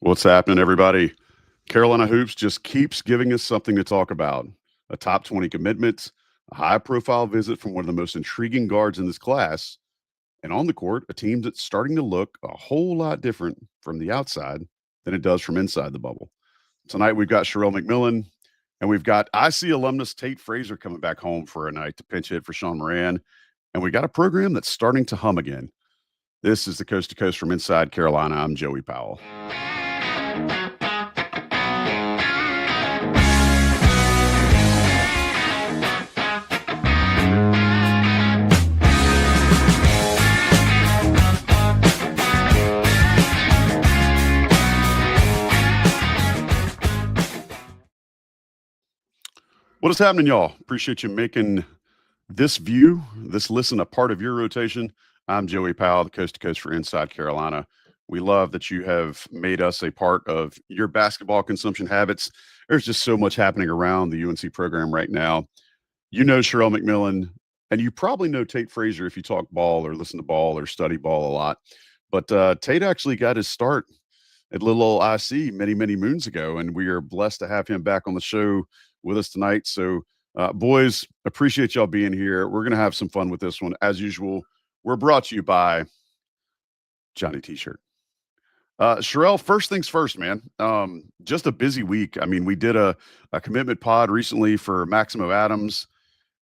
What's happening, everybody? Carolina Hoops just keeps giving us something to talk about. A top 20 commitment, a high-profile visit from one of the most intriguing guards in this class, and on the court, a team that's starting to look a whole lot different from the outside than it does from inside the bubble. Tonight, we've got Sherrell McMillan, and we've got IC alumnus Tate Frazier coming back home for a night to pinch hit for Sean Moran, and we got a program that's starting to hum again. This is the Coast to Coast from Inside Carolina. I'm Joey Powell. What is happening, y'all? Appreciate you making this listen, a part of your rotation. I'm Joey Powell, the Coast to Coast for Inside Carolina. We love that you have made us a part of your basketball consumption habits. There's just so much happening around the UNC program right now. You know Sherrell McMillan, and you probably know Tate Frazier if you talk ball or listen to ball or study ball a lot. But Tate actually got his start at little old IC many, many moons ago, and we are blessed to have him back on the show with us tonight. So, boys, appreciate y'all being here. We're going to have some fun with this one. As usual, we're brought to you by Johnny T-shirt. Sherrell, first things first, man. Just a busy week. I mean, we did a commitment pod recently for Maximo Adams.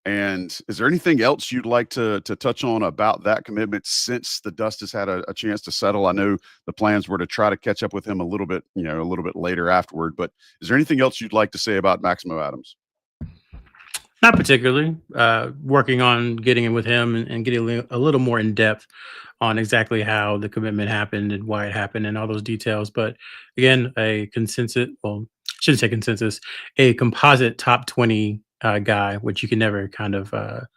And is there anything else you'd like to touch on about that commitment since the dust has had a chance to settle? I know the plans were to try to catch up with him a little bit later afterward, but is there anything else you'd like to say about Maximo Adams? Not particularly. Working on getting in with him and getting a little more in depth on exactly how the commitment happened and why it happened and all those details. But again, a composite top 20 guy, which you can never kind of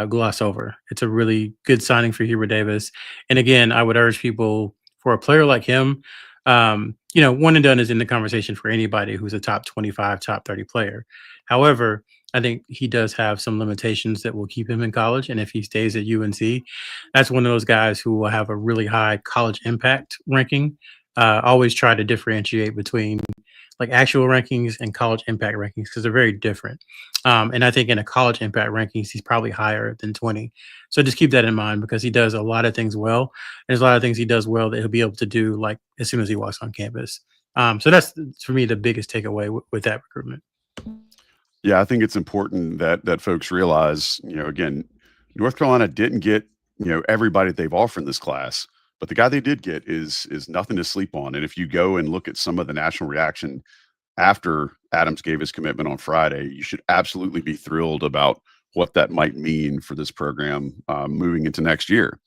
gloss over. It's a really good signing for Hubert Davis. And again, I would urge people, for a player like him, one and done is in the conversation for anybody who's a top 25, top 30 player. However, I think he does have some limitations that will keep him in college. And if he stays at UNC, that's one of those guys who will have a really high college impact ranking. Always try to differentiate between like actual rankings and college impact rankings because they're very different. And I think in a college impact rankings, he's probably higher than 20. So just keep that in mind because he does a lot of things well. And there's a lot of things he does well that he'll be able to do like as soon as he walks on campus. So that's, for me, the biggest takeaway with that recruitment. Yeah, I think it's important that folks realize, again, North Carolina didn't get, everybody they've offered in this class, but the guy they did get is nothing to sleep on. And if you go and look at some of the national reaction after Adams gave his commitment on Friday, you should absolutely be thrilled about what that might mean for this program moving into next year.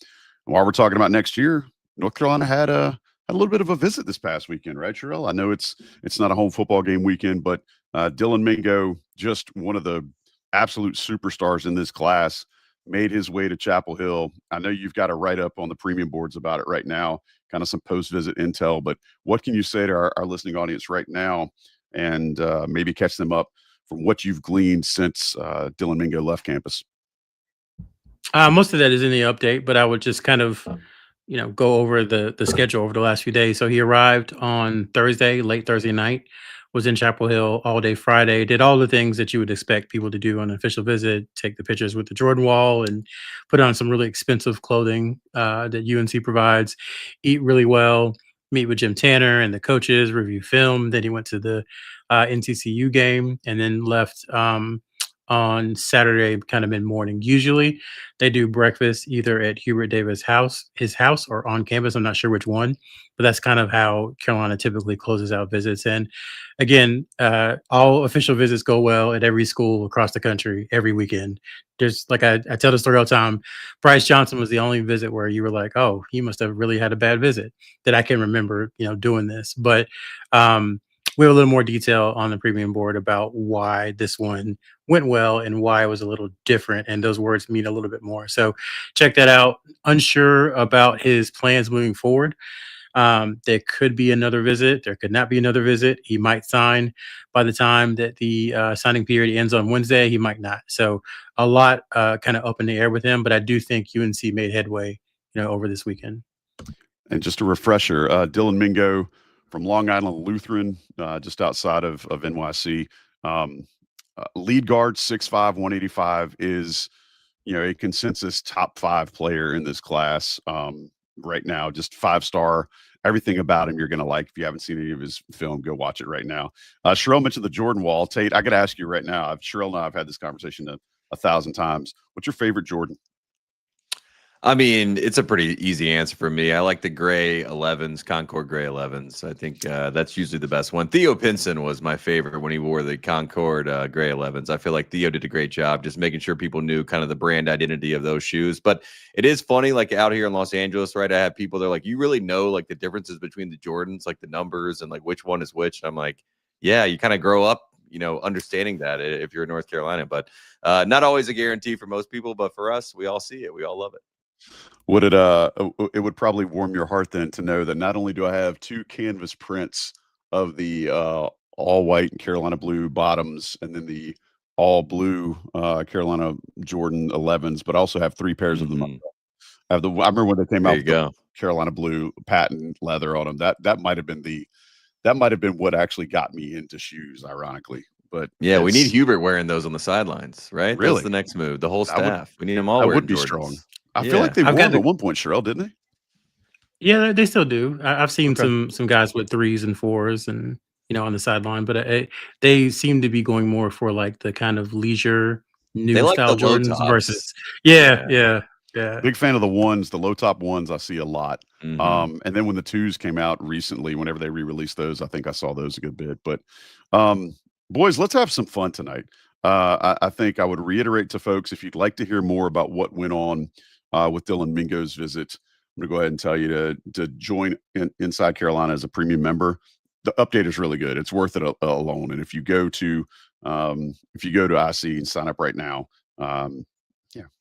And while we're talking about next year, North Carolina had a little bit of a visit this past weekend, right, Sherrell? I know it's not a home football game weekend, but Dylan Mingo, just one of the absolute superstars in this class, made his way to Chapel Hill. I know you've got a write-up on the premium boards about it right now, kind of some post-visit intel, but what can you say to our listening audience right now and maybe catch them up from what you've gleaned since Dylan Mingo left campus? Most of that is in the update, but I would just kind of go over the schedule over the last few days. So he arrived on Thursday, late Thursday night, was in Chapel Hill all day Friday, did all the things that you would expect people to do on an official visit, take the pictures with the Jordan wall and put on some really expensive clothing that UNC provides, eat really well, meet with Jim Tanner and the coaches, review film. Then he went to the NCCU game and then left on Saturday, kind of mid-morning. Usually they do breakfast either at Hubert Davis' his house, or on campus. I'm not sure which one, but that's kind of how Carolina typically closes out visits. And again, all official visits go well at every school across the country every weekend. There's like I tell the story all the time. Bryce Johnson was the only visit where you were like, oh, he must have really had a bad visit that I can remember, doing this. But we have a little more detail on the premium board about why this one went well and why it was a little different. And those words mean a little bit more. So check that out. Unsure about his plans moving forward. There could be another visit. There could not be another visit. He might sign by the time that the signing period ends on Wednesday. He might not. So a lot kind of up in the air with him. But I do think UNC made headway, over this weekend. And just a refresher, Dylan Mingo, from Long Island Lutheran, just outside of NYC. Lead guard, 6'5", 185, is a consensus top 5 player in this class right now. Just 5-star. Everything about him you're going to like. If you haven't seen any of his film, go watch it right now. Sherrell mentioned the Jordan wall. Tate, I got to ask you right now. Sherrell and I have had this conversation 1,000 times. What's your favorite Jordan? I mean, it's a pretty easy answer for me. I like the gray 11s, Concord gray 11s. I think that's usually the best one. Theo Pinson was my favorite when he wore the Concord gray 11s. I feel like Theo did a great job just making sure people knew kind of the brand identity of those shoes. But it is funny, like out here in Los Angeles, right? I have people, they're like, you really know like the differences between the Jordans, like the numbers and like which one is which. And I'm like, yeah, you kind of grow up, understanding that if you're in North Carolina. But not always a guarantee for most people. But for us, we all see it. We all love it. Would it would probably warm your heart then to know that not only do I have 2 canvas prints of the all white and Carolina blue bottoms and then the all blue Carolina Jordan 11s, but I also have 3 pairs of them. I remember when they came out with the Carolina blue patent leather on them. That might have been what actually got me into shoes, ironically. But yeah, we need Hubert wearing those on the sidelines, right? Really? That's the next move. The whole staff. We need them all that wearing would be Jordans. Strong. I feel like they wore them at one point, Sherrell, didn't they? Yeah, they still do. I've seen some guys with 3s and 4s and on the sideline, but they seem to be going more for like the kind of leisure new style Jordans versus yeah. Big fan of the ones, the low top ones. I see a lot. And then when the 2s came out recently, whenever they re-released those, I think I saw those a good bit. But boys, let's have some fun tonight. I think I would reiterate to folks, if you'd like to hear more about what went on with Dylan Mingo's visit, I'm going to go ahead and tell you to join Inside Carolina as a premium member. The update is really good. It's worth it alone. And if you go to IC and sign up right now,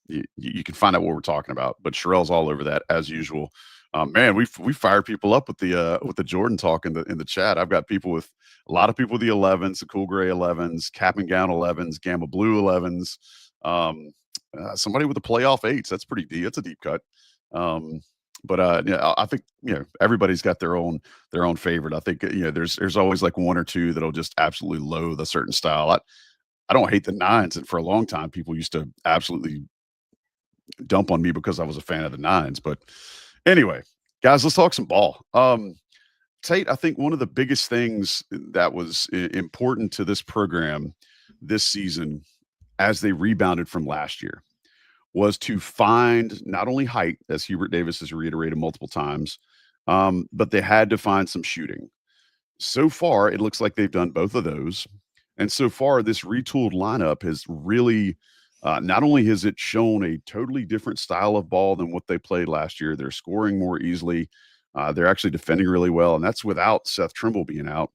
you can find out what we're talking about. But Sherrell's all over that as usual. Man, we fired people up with the Jordan talk in the chat. I've got a lot of people with the 11s, the cool gray 11s, cap and gown 11s, gamma blue 11s. Somebody with the playoff 8s. That's pretty deep. That's a deep cut. But I think everybody's got their own favorite. I think there's always like 1 or 2 that'll just absolutely loathe a certain style. I don't hate the 9s, and for a long time people used to absolutely dump on me because I was a fan of the 9s. But anyway, guys, let's talk some ball. Tate, I think one of the biggest things that was important to this program this season as they rebounded from last year was to find not only height, as Hubert Davis has reiterated multiple times, but they had to find some shooting. So far, it looks like they've done both of those. And so far, this retooled lineup has really, not only has it shown a totally different style of ball than what they played last year, they're scoring more easily. They're actually defending really well, and that's without Seth Trimble being out.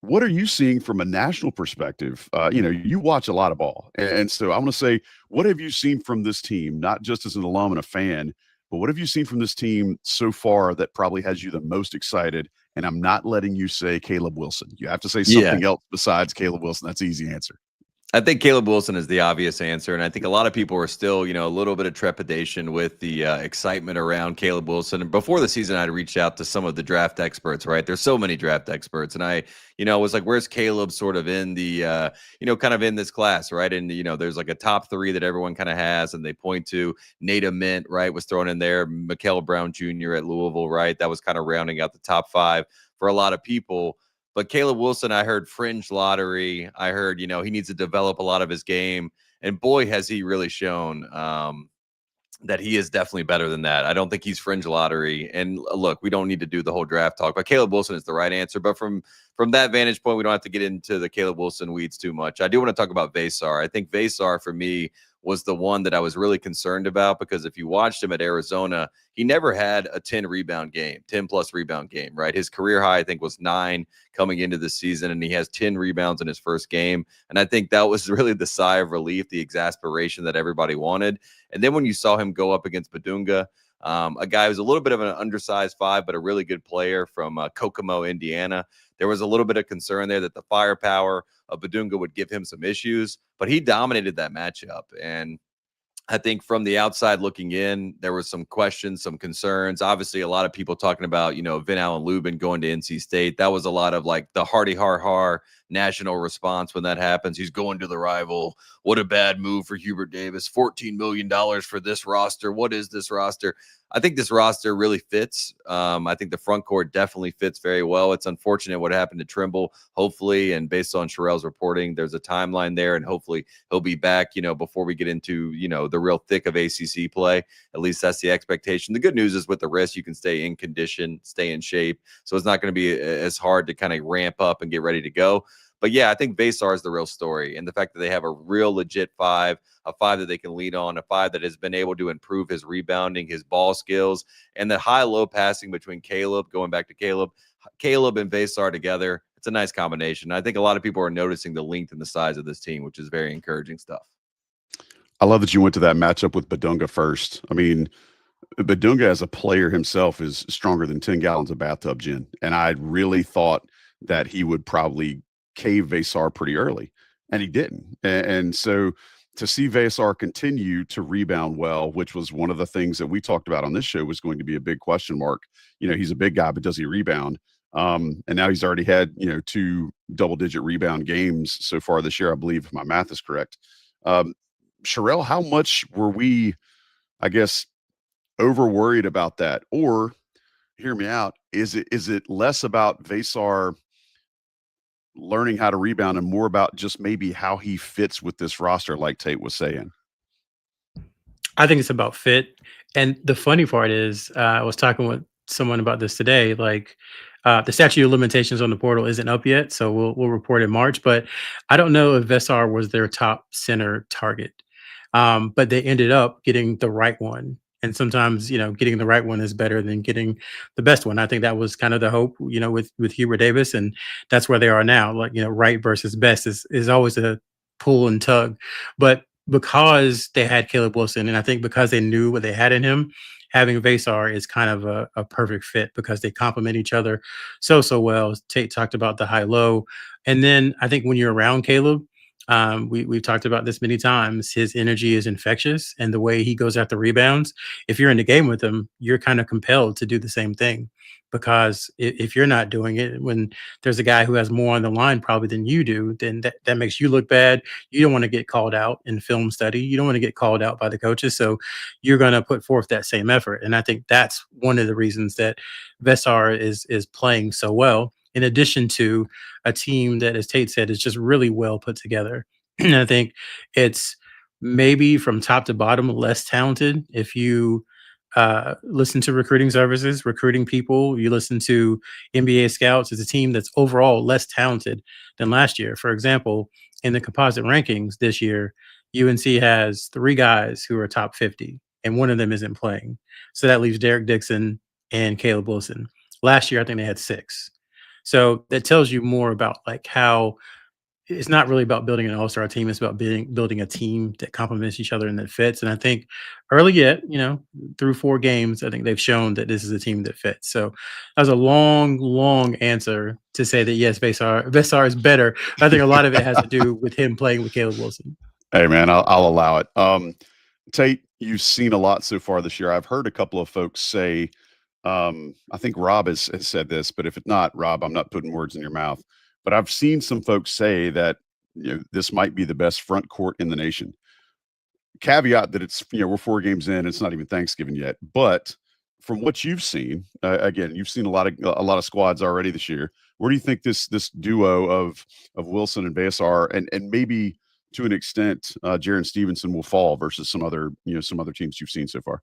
What are you seeing from a national perspective? You watch a lot of ball. And so I'm going to say, what have you seen from this team, not just as an alum and a fan, but what have you seen from this team so far that probably has you the most excited? And I'm not letting you say Caleb Wilson. You have to say something else besides Caleb Wilson. That's an easy answer. I think Caleb Wilson is the obvious answer, and I think a lot of people are still, a little bit of trepidation with the excitement around Caleb Wilson. And before the season, I'd reached out to some of the draft experts, right? There's so many draft experts, and I was like, where's Caleb sort of in the, kind of in this class, right? And, there's like a top 3 that everyone kind of has, and they point to Nate Mint, right, was thrown in there, Mikael Brown Jr. at Louisville, right? That was kind of rounding out the top 5 for a lot of people. But Caleb Wilson, I heard fringe lottery. I heard, he needs to develop a lot of his game. And boy, has he really shown that he is definitely better than that. I don't think he's fringe lottery. And look, we don't need to do the whole draft talk, but Caleb Wilson is the right answer. But from that vantage point, we don't have to get into the Caleb Wilson weeds too much. I do want to talk about Vesar. I think Vesar, for me, was the one that I was really concerned about, because if you watched him at Arizona, he never had a 10 plus rebound game, right? His career high, I think, was 9 coming into the season, and he has 10 rebounds in his first game. And I think that was really the sigh of relief, the exasperation that everybody wanted. And then when you saw him go up against Badunga, a guy who's a little bit of an undersized 5, but a really good player from Kokomo, Indiana, there was a little bit of concern there that the firepower of Badunga would give him some issues, but he dominated that matchup. And I think from the outside looking in, there was some questions, some concerns. Obviously, a lot of people talking about, Vin Allen Lubin going to NC State. That was a lot of like the hearty har national response when that happens. He's going to the rival. What a bad move for Hubert Davis. $14 million for this roster. What is this roster? I think this roster really fits. I think the front court definitely fits very well. It's unfortunate what happened to Trimble. Hopefully, and based on Sherrell's reporting, there's a timeline there, and hopefully he'll be back, before we get into, the real thick of ACC play. At least that's the expectation. The good news is with the wrist, you can stay in condition, stay in shape. So it's not going to be as hard to kind of ramp up and get ready to go. But yeah, I think Vasar is the real story. And the fact that they have a real legit five, a five that they can lean on, a five that has been able to improve his rebounding, his ball skills, and the high-low passing between Caleb, going back to Caleb and Vasar together. It's a nice combination. I think a lot of people are noticing the length and the size of this team, which is very encouraging stuff. I love that you went to that matchup with Badunga first. I mean, Badunga as a player himself is stronger than 10 gallons of bathtub gin. And I really thought that he would probably cave Vasar pretty early, and he didn't. And so to see Vasar continue to rebound well, which was one of the things that we talked about on this show was going to be a big question mark. He's a big guy, but does he rebound? And now he's already had, 2 double-digit rebound games so far this year, I believe, if my math is correct. Sherrell, how much were we, I guess, over worried about that? Or, hear me out, is it less about Vasar learning how to rebound and more about just maybe how he fits with this roster, like Tate was saying? I think it's about fit. And the funny part is, I was talking with someone about this today, like the statute of limitations on the portal isn't up yet, so we'll report in March. But I don't know if Vasar was their top center target, but they ended up getting the right one. And sometimes, getting the right one is better than getting the best one. I think that was kind of the hope, with Hubert Davis, and that's where they are now. Like, right versus best is always a pull and tug. But because they had Caleb Wilson, and I think because they knew what they had in him, having Vasar is kind of a perfect fit because they complement each other so well. Tate talked about the high-low. And then I think when you're around Caleb, we've talked about this many times. His energy is infectious, and the way he goes after rebounds, if you're in the game with him, you're kind of compelled to do the same thing. Because if you're not doing it, when there's a guy who has more on the line probably than you do, then that makes you look bad. You don't want to get called out in film study. You don't want to get called out by the coaches. So you're going to put forth that same effort. And I think that's one of the reasons that Vasar is playing so well, in addition to a team that, as Tate said, is just really well put together. And I think it's maybe from top to bottom less talented. If you listen to recruiting services, recruiting people, you listen to NBA scouts, it's a team that's overall less talented than last year. For example, in the composite rankings this year, UNC has 3 guys who are top 50, and one of them isn't playing. So that leaves Derek Dixon and Caleb Wilson. Last year, I think they had 6. So that tells you more about like how it's not really about building an all-star team. It's about building a team that complements each other and that fits. And I think early yet, through 4 games, I think they've shown that this is a team that fits. So that was a long answer to say that, yes, Vasar is better. I think a lot of it has to do with him playing with Caleb Wilson. Hey, man, I'll allow it. Tate, you've seen a lot so far this year. I've heard a couple of folks say, I think Rob has said this, but if it's not, Rob, I'm not putting words in your mouth. But I've seen some folks say that this might be the best front court in the nation. Caveat that it's we're 4 games in, it's not even Thanksgiving yet. But from what you've seen, again, you've seen a lot of squads already this year. Where do you think this duo of Wilson and Vasar and maybe to an extent Jarin Stevenson will fall versus some other teams you've seen so far?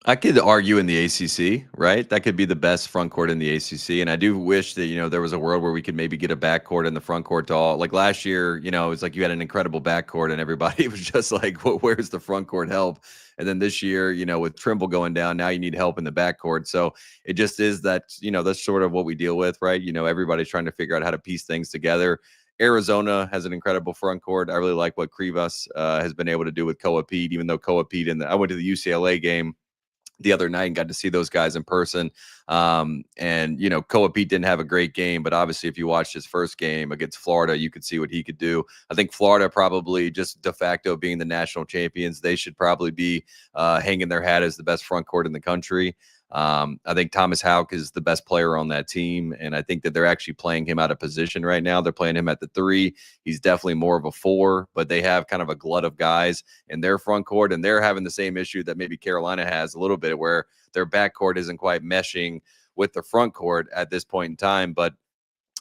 I could argue in the ACC, right? That could be the best front court in the ACC. And I do wish that, there was a world where we could maybe get a backcourt in the front court to all. Like last year, it's like you had an incredible backcourt and everybody was just like, well, where's the front court help? And then this year, with Trimble going down, now you need help in the backcourt. So it just is that, that's sort of what we deal with, right? Everybody's trying to figure out how to piece things together. Arizona has an incredible front court. I really like what Krivas has been able to do with Koa Pete, even though Koa Pete I went to the UCLA game. the other night and got to see those guys in person. And, you know, Koa Pete didn't have a great game, but obviously if you watched his first game against Florida, you could see what he could do. I think Florida probably just de facto being the national champions, they should probably be hanging their hat as the best front court in the country. I think Thomas Houck is the best player on that team, and I think that they're actually playing him out of position right now. They're playing him at the 3. He's definitely more of a 4, but they have kind of a glut of guys in their front court, and they're having the same issue that maybe Carolina has a little bit, where their backcourt isn't quite meshing with the front court at this point in time. But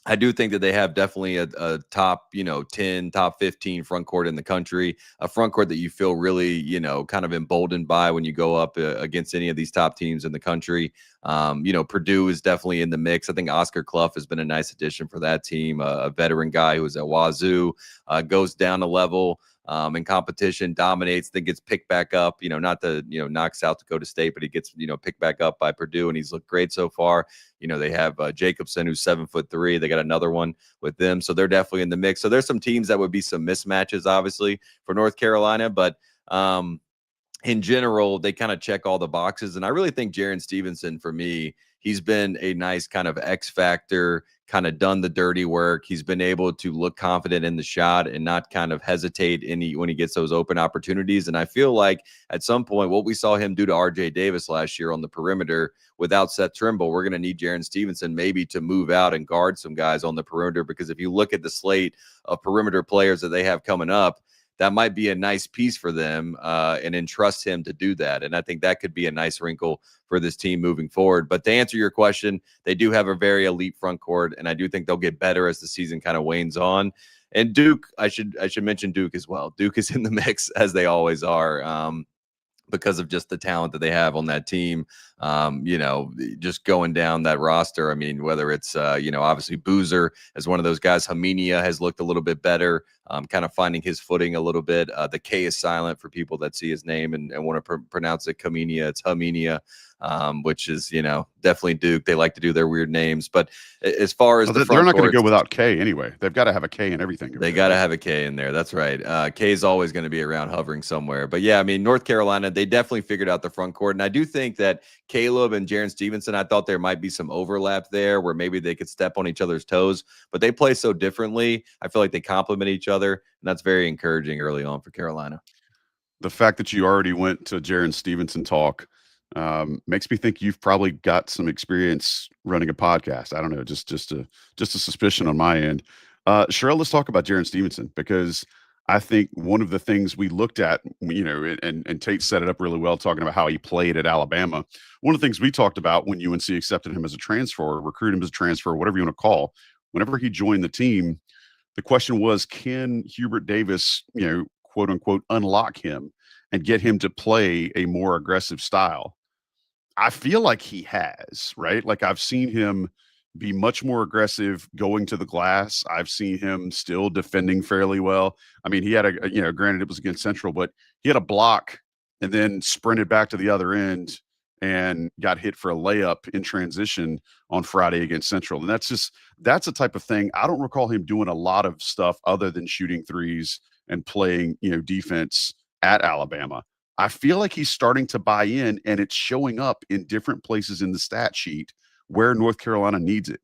I do think that they have definitely a top, 10, top 15 front court in the country, a front court that you feel really, kind of emboldened by when you go up against any of these top teams in the country. Purdue is definitely in the mix. I think Oscar Clough has been a nice addition for that team, a veteran guy who was at Wazoo, goes down a level in competition, dominates, then gets picked back up, not to, knock South Dakota State, but he gets, picked back up by Purdue, and he's looked great so far. They have Jacobson, who's 7'3". They got another one with them. So they're definitely in the mix. So there's some teams that would be some mismatches, obviously, for North Carolina. But in general, they kind of check all the boxes. And I really think Jarin Stevenson, for me, he's been a nice kind of X factor, kind of done the dirty work. He's been able to look confident in the shot and not kind of hesitate when he gets those open opportunities. And I feel like at some point, what we saw him do to RJ Davis last year on the perimeter without Seth Trimble, we're going to need Jarin Stevenson maybe to move out and guard some guys on the perimeter, because if you look at the slate of perimeter players that they have coming up, that might be a nice piece for them and entrust him to do that. And I think that could be a nice wrinkle for this team moving forward. But to answer your question, they do have a very elite front court, and I do think they'll get better as the season kind of wanes on. And Duke, I should mention Duke as well. Duke is in the mix, as they always are, because of just the talent that they have on that team. Just going down that roster. I mean, whether it's, obviously Boozer as one of those guys. Hamenia has looked a little bit better, kind of finding his footing a little bit. The K is silent for people that see his name and want to pronounce it Kamenia. It's Hamenia, which is, definitely Duke. They like to do their weird names. But as far as they're not going to go without K anyway. They've got to have a K in everything. They got to have a K in there. That's right. K is always going to be around hovering somewhere. But yeah, I mean, North Carolina, they definitely figured out the front court. And I do think that Caleb and Jarin Stevenson, I thought there might be some overlap there where maybe they could step on each other's toes, but they play so differently. I feel like they complement each other, and that's very encouraging early on for Carolina. The fact that you already went to Jarin Stevenson talk makes me think you've probably got some experience running a podcast. I don't know, just a suspicion on my end. Sherrell, let's talk about Jarin Stevenson, because I think one of the things we looked at, and Tate set it up really well, talking about how he played at Alabama. One of the things we talked about when UNC accepted him as a transfer, or recruited him as a transfer, whatever you want to call, whenever he joined the team, the question was, can Hubert Davis, quote unquote, unlock him and get him to play a more aggressive style? I feel like he has, right? Like, I've seen him be much more aggressive going to the glass. I've seen him still defending fairly well. I mean, he had granted it was against Central, but he had a block and then sprinted back to the other end and got hit for a layup in transition on Friday against Central. And that's a type of thing. I don't recall him doing a lot of stuff other than shooting threes and playing, defense at Alabama. I feel like he's starting to buy in, and it's showing up in different places in the stat sheet where North Carolina needs it.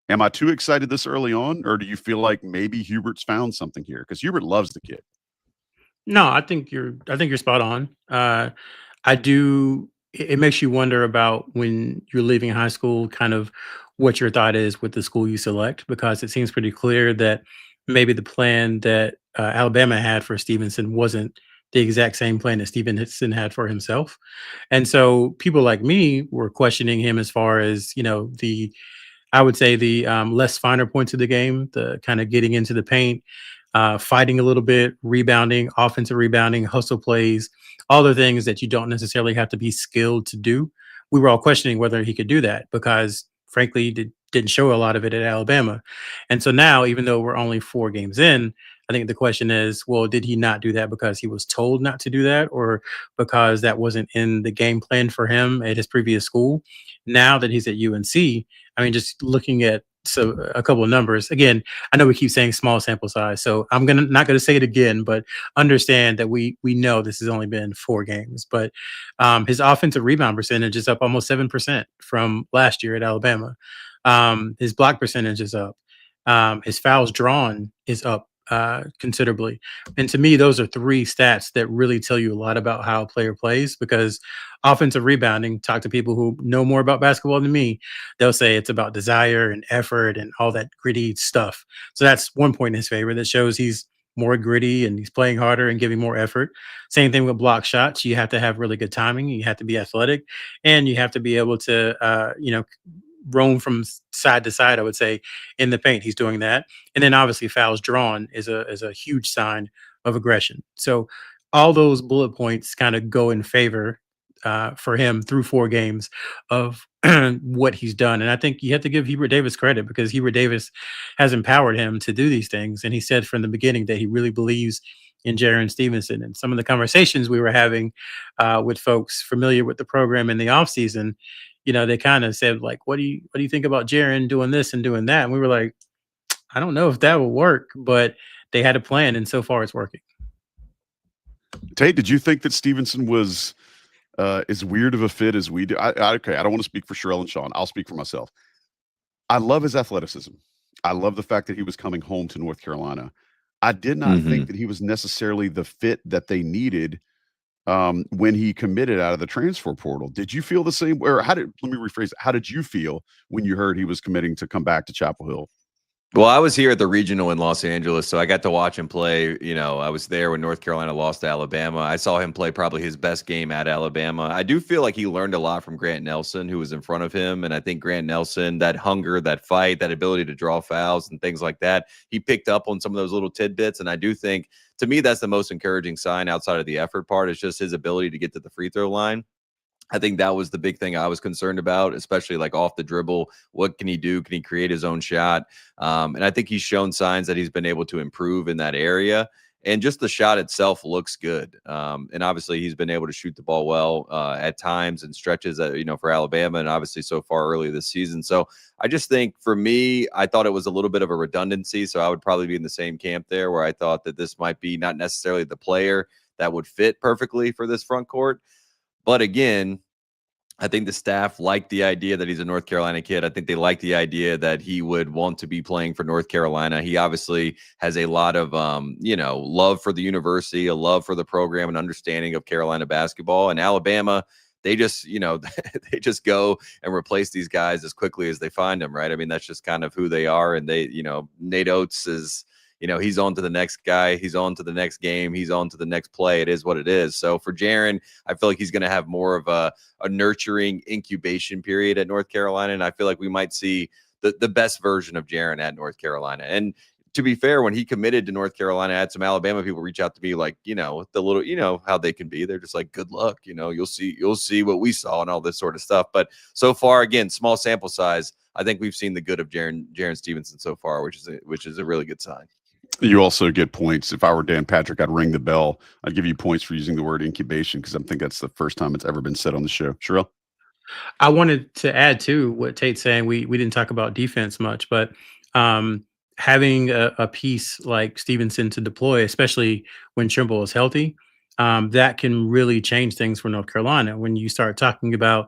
Am I too excited this early on, or do you feel like maybe Hubert's found something here? Because Hubert loves the kid. No, I think you're spot on. It makes you wonder about, when you're leaving high school, kind of what your thought is with the school you select, because it seems pretty clear that maybe the plan that Alabama had for Stevenson wasn't the exact same plan that Stevenson had for himself. And so people like me were questioning him as far as, I would say the less finer points of the game, the kind of getting into the paint, fighting a little bit, rebounding, offensive rebounding, hustle plays, all the things that you don't necessarily have to be skilled to do. We were all questioning whether he could do that, because frankly, didn't show a lot of it at Alabama. And so now, even though we're only 4 games in, I think the question is, well, did he not do that because he was told not to do that, or because that wasn't in the game plan for him at his previous school? Now that he's at UNC, I mean, just looking at a couple of numbers. Again, I know we keep saying small sample size, so I'm not gonna say it again, but understand that we know this has only been 4 games. But his offensive rebound percentage is up almost 7% from last year at Alabama. His block percentage is up. His fouls drawn is up considerably. And to me, those are 3 stats that really tell you a lot about how a player plays, because offensive rebounding, talk to people who know more about basketball than me, they'll say it's about desire and effort and all that gritty stuff. So that's one point in his favor that shows he's more gritty and he's playing harder and giving more effort. Same thing with block shots. You have to have really good timing. You have to be athletic, and you have to be able to, roam from side to side, I would say, in the paint. He's doing that. And then obviously fouls drawn is a huge sign of aggression. So all those bullet points kind of go in favor for him through 4 games of what he's done. And I think you have to give Hubert Davis credit, because Hubert Davis has empowered him to do these things. And he said from the beginning that he really believes in Jarin Stevenson. And some of the conversations we were having with folks familiar with the program in the offseason, they kind of said, like, what do you think about Jarin doing this and doing that? And we were like, I don't know if that will work, but they had a plan, and so far it's working. Tate, did you think that Stevenson was as weird of a fit as we do? Okay, I don't want to speak for Sherrell and Sean. I'll speak for myself. I love his athleticism. I love the fact that he was coming home to North Carolina. I did not think that he was necessarily the fit that they needed when he committed out of the transfer portal. Did you feel the same? Or let me rephrase it. How did you feel when you heard he was committing to come back to Chapel Hill? Well, I was here at the regional in Los Angeles, so I got to watch him play. I was there when North Carolina lost to Alabama. I saw him play probably his best game at Alabama. I do feel like he learned a lot from Grant Nelson, who was in front of him. And I think Grant Nelson, that hunger, that fight, that ability to draw fouls and things like that, he picked up on some of those little tidbits. And I do think, to me, that's the most encouraging sign outside of the effort part, is just his ability to get to the free throw line. I think that was the big thing I was concerned about, especially like off the dribble. What can he do? Can he create his own shot? And I think he's shown signs that he's been able to improve in that area. And just the shot itself looks good. And obviously he's been able to shoot the ball well at times and stretches, for Alabama, and obviously so far early this season. So I just think, for me, I thought it was a little bit of a redundancy. So I would probably be in the same camp there, where I thought that this might be not necessarily the player that would fit perfectly for this front court. But again, I think the staff liked the idea that he's a North Carolina kid. I think they like the idea that he would want to be playing for North Carolina. He obviously has a lot of, love for the university, a love for the program, and understanding of Carolina basketball. And Alabama, they just, they just go and replace these guys as quickly as they find them, right? I mean, that's just kind of who they are. And they, Nate Oates is, he's on to the next guy. He's on to the next game. He's on to the next play. It is what it is. So for Jarin, I feel like he's going to have more of a nurturing incubation period at North Carolina. And I feel like we might see the best version of Jarin at North Carolina. And to be fair, when he committed to North Carolina, I had some Alabama people reach out to me like, the little, how they can be. They're just like, good luck. You'll see what we saw and all this sort of stuff. But so far, again, small sample size, I think we've seen the good of Jarin Stevenson so far, which is a really good sign. You also get points. If I were Dan Patrick, I'd ring the bell. I'd give you points for using the word incubation, because I think that's the first time it's ever been said on the show. Sherrell? I wanted to add to what Tate's saying. We didn't talk about defense much, but having a piece like Stevenson to deploy, especially when Trimble is healthy, that can really change things for North Carolina. When you start talking about,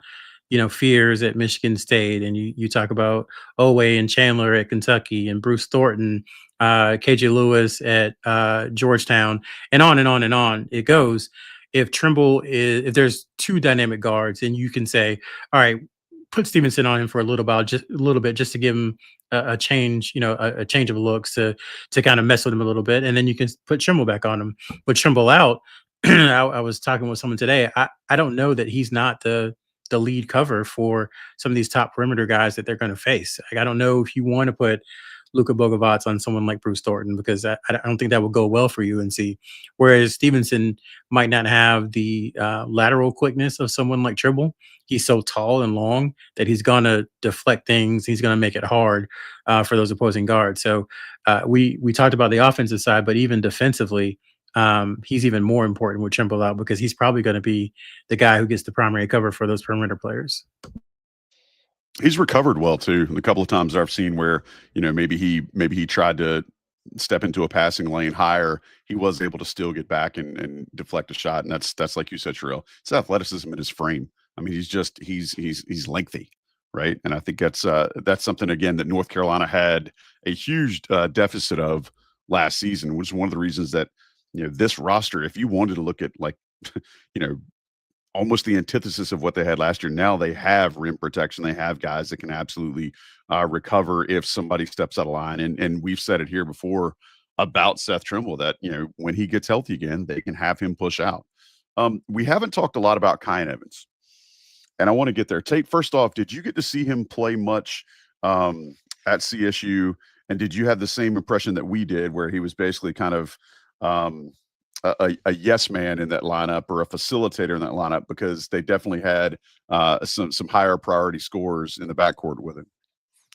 fears at Michigan State, and you talk about Owe and Chandler at Kentucky, and Bruce Thornton, KJ Lewis at Georgetown, and on and on and on it goes. If if there's 2 dynamic guards, and you can say, all right, put Stevenson on him for a little bit, just to give him a change, a change of looks, to kind of mess with him a little bit, and then you can put Trimble back on him. With Trimble out, I was talking with someone today. I don't know that he's not the lead cover for some of these top perimeter guys that they're going to face. Like, I don't know if you want to put Luka Bogovac on someone like Bruce Thornton, because I don't think that would go well for UNC. Whereas Stevenson might not have the lateral quickness of someone like Trimble. He's so tall and long that he's going to deflect things. He's going to make it hard for those opposing guards. So we talked about the offensive side, but even defensively, he's even more important with Trimble out, because he's probably going to be the guy who gets the primary cover for those perimeter players. He's recovered well too. A couple of times I've seen where, maybe he tried to step into a passing lane higher. He was able to still get back and deflect a shot. And that's like you said, Sherrell. It's athleticism in his frame. I mean, he's lengthy, right? And I think that's something again that North Carolina had a huge deficit of last season, which is one of the reasons that this roster, if you wanted to look at like you know almost the antithesis of what they had last year. Now they have rim protection. They have guys that can absolutely recover if somebody steps out of line. And we've said it here before about Seth Trimble that, when he gets healthy again, they can have him push out. We haven't talked a lot about Kyan Evans, and I want to get there. Tate, first off, did you get to see him play much at CSU? And did you have the same impression that we did where he was basically kind of a yes man in that lineup or a facilitator in that lineup, because they definitely had some higher priority scorers in the backcourt with him?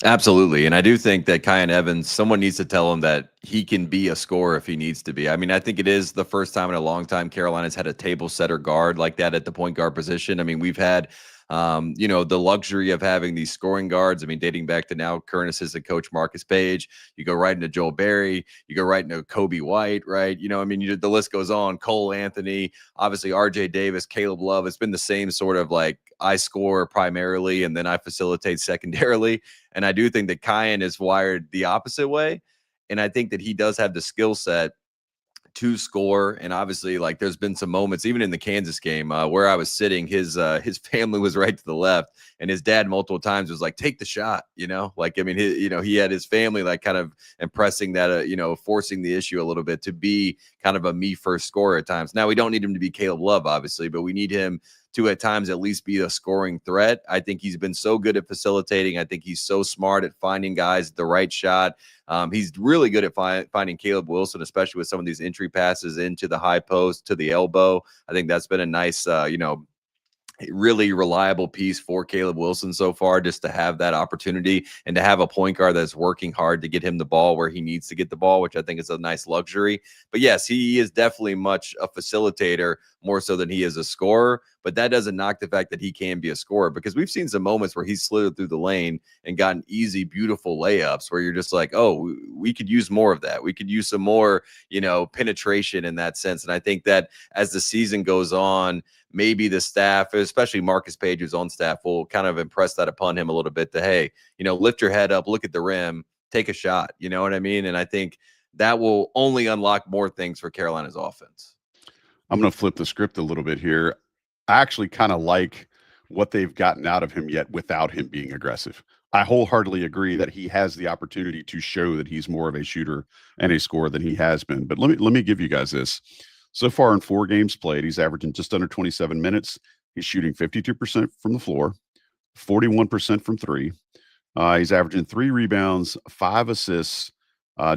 Absolutely. And I do think that Kyan Evans, someone needs to tell him that he can be a scorer if he needs to be. I mean, I think it is the first time in a long time Carolina's had a table setter guard like that at the point guard position. I mean, we've had the luxury of having these scoring guards. I mean, dating back to now current assistant coach Marcus Page, you go right into Joel Berry, you go right into Kobe White, right? The list goes on. Cole Anthony, obviously RJ Davis, Caleb Love. It's been the same sort of like I score primarily and then I facilitate secondarily. And I do think that Kyan is wired the opposite way. And I think that he does have the skill set to score. And obviously, like, there's been some moments, even in the Kansas game, where I was sitting, his family was right to the left, and his dad multiple times was like, take the shot, he had his family like kind of impressing that, forcing the issue a little bit to be kind of a me first scorer at times. Now, we don't need him to be Caleb Love, obviously, but we need him to at times at least be a scoring threat. I think he's been so good at facilitating. I think he's so smart at finding guys the right shot. He's really good at finding Caleb Wilson, especially with some of these entry passes into the high post, to the elbow. I think that's been a nice, really reliable piece for Caleb Wilson so far, just to have that opportunity and to have a point guard that's working hard to get him the ball where he needs to get the ball, which I think is a nice luxury. But yes, he is definitely much a facilitator more so than he is a scorer, but that doesn't knock the fact that he can be a scorer, because we've seen some moments where he's slithered through the lane and gotten easy, beautiful layups where you're just like, oh, we could use more of that. We could use some more, penetration in that sense. And I think that as the season goes on, maybe the staff, especially Marcus Page, who's on staff, will kind of impress that upon him a little bit, that, hey, lift your head up, look at the rim, take a shot. You know what I mean? And I think that will only unlock more things for Carolina's offense. I'm going to flip the script a little bit here. I actually kind of like what they've gotten out of him yet without him being aggressive. I wholeheartedly agree that he has the opportunity to show that he's more of a shooter and a scorer than he has been. But let me give you guys this. So far in 4 games played, he's averaging just under 27 minutes. He's shooting 52% from the floor, 41% from 3. He's averaging 3 rebounds, 5 assists,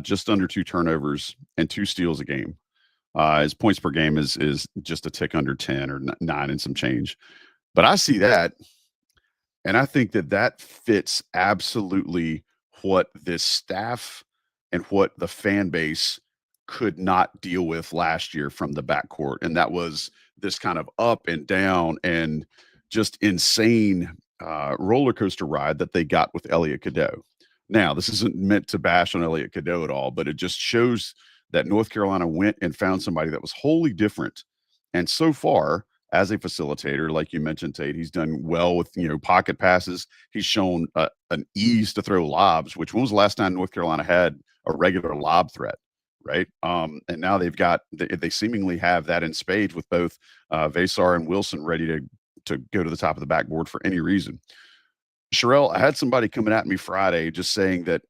just under 2 turnovers, and 2 steals a game. His points per game is just a tick under 10 or 9 and some change. But I see that, and I think that fits absolutely what this staff and what the fan base could not deal with last year from the backcourt. And that was this kind of up and down and just insane roller coaster ride that they got with Elliot Cadeau. Now, this isn't meant to bash on Elliot Cadeau at all, but it just shows that North Carolina went and found somebody that was wholly different. And so far, as a facilitator, like you mentioned, Tate, he's done well with, pocket passes. He's shown an ease to throw lobs, which, when was the last time North Carolina had a regular lob threat? Right. And now they seemingly have that in spades with both Vasar and Wilson ready to go to the top of the backboard for any reason. Sherrell, I had somebody coming at me Friday just saying that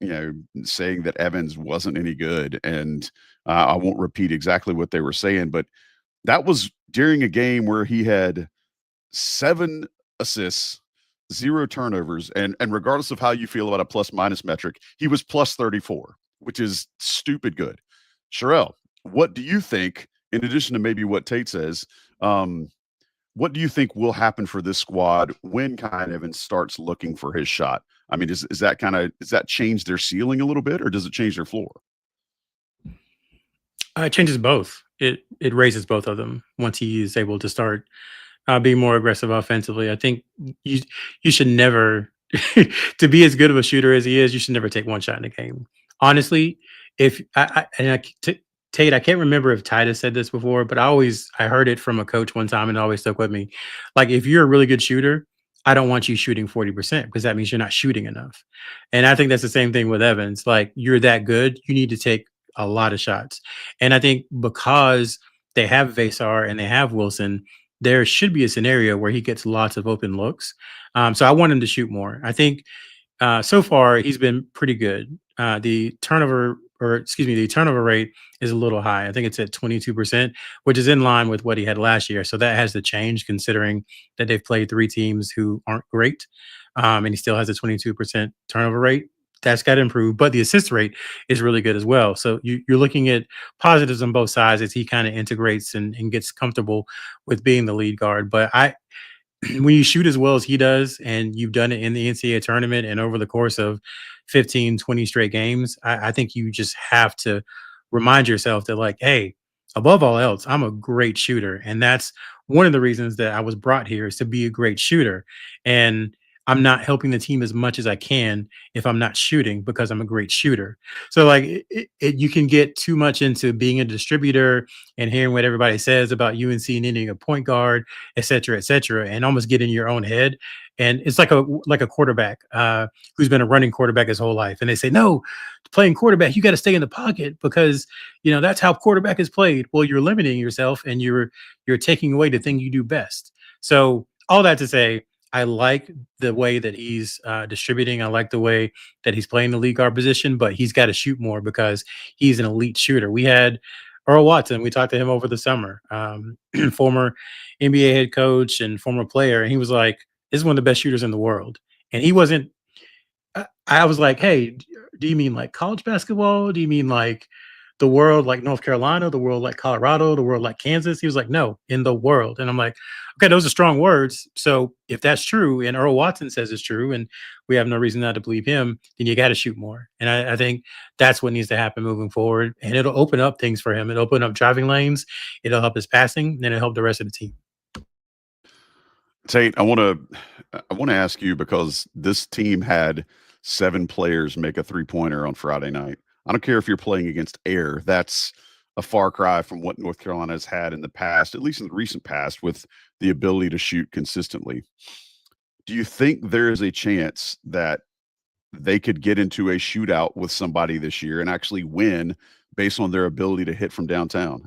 Evans wasn't any good. And I won't repeat exactly what they were saying, but that was during a game where he had 7 assists, 0 turnovers. And regardless of how you feel about a plus minus metric, he was plus 34, which is stupid good. Sherrell, what do you think, in addition to maybe what Tate says, what do you think will happen for this squad when Kyan Evans starts looking for his shot? I mean, does that change their ceiling a little bit, or does it change their floor? It changes both. It raises both of them once he is able to start being more aggressive offensively. I think you should never to be as good of a shooter as he is, you should never take one shot in a game. Honestly, if Tate, I can't remember if Titus said this before, but I heard it from a coach one time and it always stuck with me. Like, if you're a really good shooter, I don't want you shooting 40% because that means you're not shooting enough. And I think that's the same thing with Evans. Like, you're that good, you need to take a lot of shots. And I think because they have Vasar and they have Wilson, there should be a scenario where he gets lots of open looks. So I want him to shoot more. I think so far he's been pretty good. The turnover rate is a little high. I think it's at 22%, which is in line with what he had last year. So that has to change considering that they've played 3 teams who aren't great. And he still has a 22% turnover rate. That's got to improve, but the assist rate is really good as well. So you're looking at positives on both sides as he kind of integrates and gets comfortable with being the lead guard. But when you shoot as well as he does, and you've done it in the NCAA tournament and over the course of 15, 20 straight games, I think you just have to remind yourself that, like, hey, above all else, I'm a great shooter. And that's one of the reasons that I was brought here, is to be a great shooter. And I'm not helping the team as much as I can if I'm not shooting because I'm a great shooter. So, like, you can get too much into being a distributor and hearing what everybody says about UNC needing a point guard, et cetera, and almost get in your own head. And it's like a quarterback who's been a running quarterback his whole life. And they say, no, playing quarterback, you got to stay in the pocket because, that's how quarterback is played. Well, you're limiting yourself and you're taking away the thing you do best. So all that to say, I like the way that he's distributing. I like the way that he's playing the lead guard position, but he's got to shoot more because he's an elite shooter. We had Earl Watson. We talked to him over the summer, former NBA head coach and former player. And he was like, this is one of the best shooters in the world. And he wasn't, I was like, hey, do you mean like college basketball? Do you mean like the world, like North Carolina, the world like Colorado, the world like Kansas? He was like, no, in the world. And I'm like, okay, those are strong words. So if that's true, and Earl Watson says it's true, and we have no reason not to believe him, then you got to shoot more. And I think that's what needs to happen moving forward. And it'll open up things for him. It'll open up driving lanes. It'll help his passing, and it'll help the rest of the team. Tate, I want to ask you, because this team had 7 players make a 3-pointer on Friday night. I don't care if you're playing against air. That's a far cry from what North Carolina has had in the past, at least in the recent past, with the ability to shoot consistently. Do you think there is a chance that they could get into a shootout with somebody this year and actually win based on their ability to hit from downtown?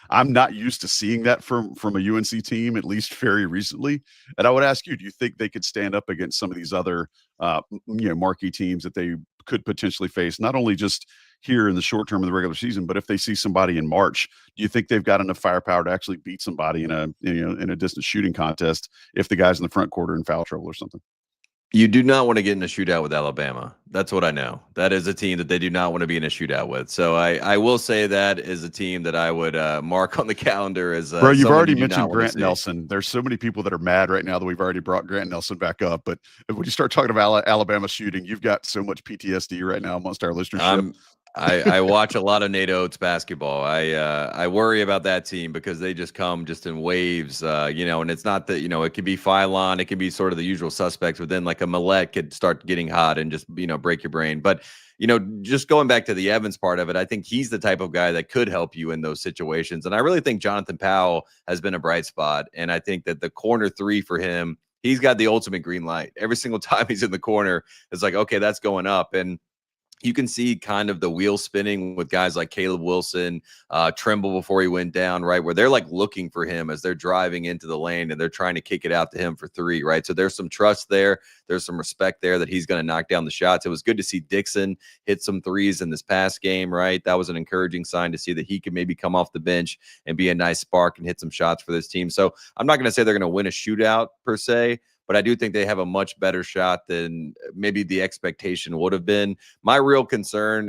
I'm not used to seeing that from a UNC team, at least very recently. And I would ask you, do you think they could stand up against some of these other marquee teams that they could potentially face, not only just here in the short term of the regular season, but if they see somebody in March? Do you think they've got enough firepower to actually beat somebody in a distance shooting contest if the guys in the front court are in foul trouble or something? You do not want to get in a shootout with Alabama. That's what I know. That is a team that they do not want to be in a shootout with. So I will say that is a team that I would mark on the calendar as. Bro, you've already mentioned Grant Nelson. There's so many people that are mad right now that we've already brought Grant Nelson back up. But when you start talking about Alabama shooting, you've got so much PTSD right now amongst our listenership. I watch a lot of Nate Oates basketball. I worry about that team because they just come just in waves, and it's not that, it could be Phylon, it can be sort of the usual suspects, but then like a Millette could start getting hot and just, break your brain. But, just going back to the Evans part of it, I think he's the type of guy that could help you in those situations. And I really think Jonathan Powell has been a bright spot. And I think that the corner 3 for him, he's got the ultimate green light. Every single time he's in the corner, it's like, okay, that's going up. And you can see kind of the wheel spinning with guys like Caleb Wilson, Trimble before he went down, right, where they're like looking for him as they're driving into the lane and they're trying to kick it out to him for 3, right? So there's some trust there. There's some respect there that he's going to knock down the shots. It was good to see Dixon hit some 3s in this past game, right? That was an encouraging sign to see that he could maybe come off the bench and be a nice spark and hit some shots for this team. So I'm not going to say they're going to win a shootout per se, but I do think they have a much better shot than maybe the expectation would have been. My real concern,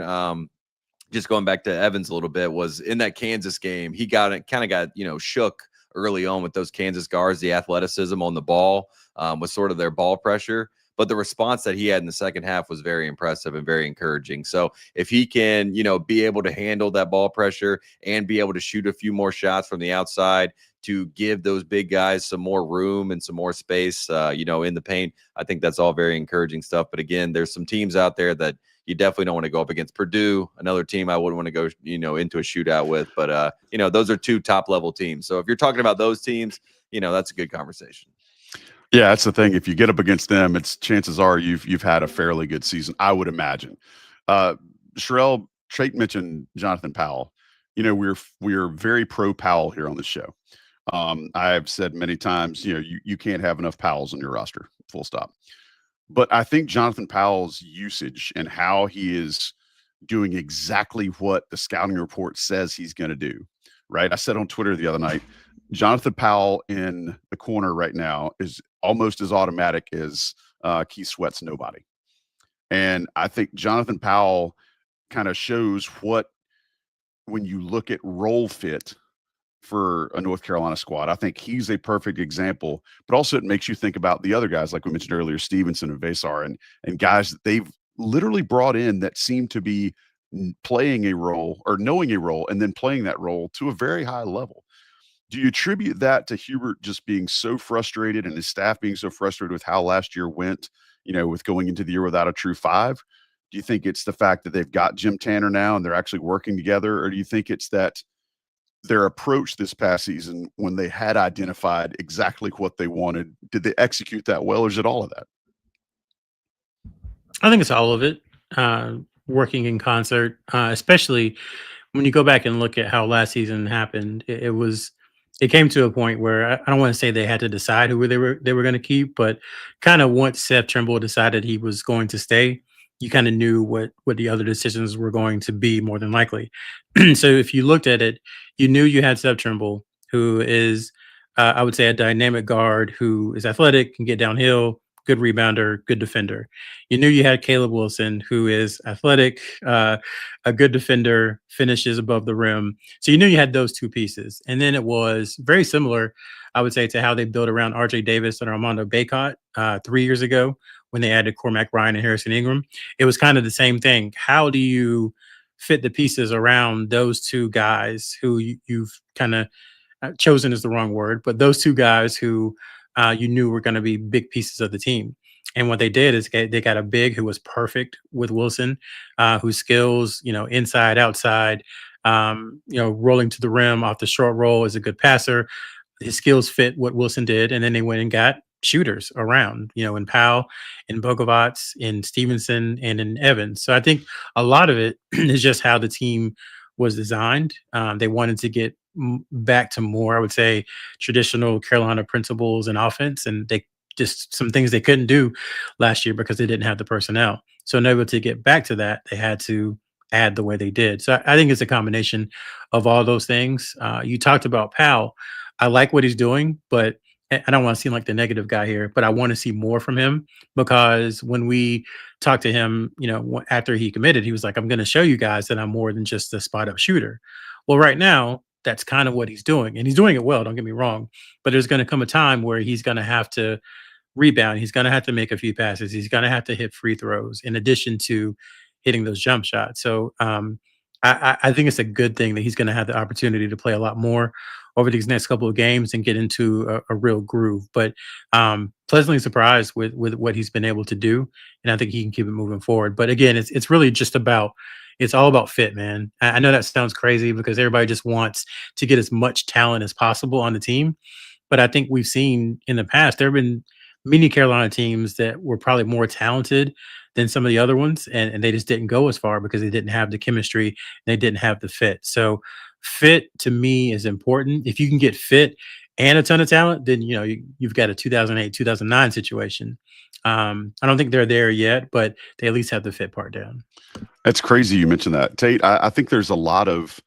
just going back to Evans a little bit, was in that Kansas game, he got shook early on with those Kansas guards. The athleticism on the ball was sort of their ball pressure. But the response that he had in the second half was very impressive and very encouraging. So if he can, be able to handle that ball pressure and be able to shoot a few more shots from the outside, to give those big guys some more room and some more space, in the paint. I think that's all very encouraging stuff. But again, there's some teams out there that you definitely don't want to go up against. Purdue, another team I wouldn't want to go, into a shootout with. But, those are two top-level teams. So if you're talking about those teams, that's a good conversation. Yeah, that's the thing. If you get up against them, it's chances are you've had a fairly good season, I would imagine. Sherrell, Tate mentioned Jonathan Powell. We're very pro Powell here on the show. I've said many times, you can't have enough Powells on your roster, full stop. But I think Jonathan Powell's usage and how he is doing exactly what the scouting report says he's going to do, right? I said on Twitter the other night, Jonathan Powell in the corner right now is almost as automatic as Keith Sweat's nobody. And I think Jonathan Powell kind of shows when you look at role fit for a North Carolina squad, I think he's a perfect example, but also it makes you think about the other guys, like we mentioned earlier, Stevenson and Vasar, and guys that they've literally brought in that seem to be playing a role or knowing a role and then playing that role to a very high level. Do you attribute that to Hubert just being so frustrated and his staff being so frustrated with how last year went, with going into the year without a true five? Do you think it's the fact that they've got Jim Tanner now and they're actually working together? Or do you think it's that their approach this past season, when they had identified exactly what they wanted, did they execute that well, or is it all of that? I think it's all of it, working in concert, especially when you go back and look at how last season happened. It came to a point where I don't want to say they had to decide who they were going to keep, but kind of once Seth Trimble decided he was going to stay, you kind of knew what the other decisions were going to be more than likely. So if you looked at it, you knew you had Seth Trimble, who is, I would say, a dynamic guard who is athletic, can get downhill, good rebounder, good defender. You knew you had Caleb Wilson, who is athletic, a good defender, finishes above the rim. So you knew you had those two pieces. And then it was very similar, I would say, to how they built around RJ Davis and Armando Bacot 3 years ago when they added Cormac Ryan and Harrison Ingram. It was kind of the same thing. How do you fit the pieces around those two guys who you've kind of chosen is the wrong word, but those two guys who you knew were going to be big pieces of the team. And what they did is they got a big who was perfect with Wilson, whose skills, inside, outside, rolling to the rim off the short roll, is a good passer. His skills fit what Wilson did. And then they went and got shooters around, in Powell, in Bogovats, in Stevenson, and in Evans. So I think a lot of it is just how the team was designed. They wanted to get back to more, I would say, traditional Carolina principles and offense, and they just some things they couldn't do last year because they didn't have the personnel. So in order to get back to that, they had to add the way they did. So I think it's a combination of all those things. You talked about Powell. I like what he's doing, but I don't want to seem like the negative guy here, but I want to see more from him, because when we talked to him, after he committed, he was like, I'm going to show you guys that I'm more than just a spot up shooter. Well, right now, that's kind of what he's doing, and he's doing it well. Don't get me wrong, but there's going to come a time where he's going to have to rebound. He's going to have to make a few passes. He's going to have to hit free throws in addition to hitting those jump shots. So I think it's a good thing that he's going to have the opportunity to play a lot more over these next couple of games and get into a real groove. But pleasantly surprised with what he's been able to do, and I think he can keep it moving forward. But again, it's really just it's all about fit, man. I know that sounds crazy because everybody just wants to get as much talent as possible on the team. But I think we've seen in the past, there have been many Carolina teams that were probably more talented than some of the other ones, and they just didn't go as far because they didn't have the chemistry and they didn't have the fit. So fit to me is important. If you can get fit and a ton of talent, then you've got a 2008, 2009 situation. I don't think they're there yet, but they at least have the fit part down. That's crazy you mentioned that, Tate. I think there's a lot of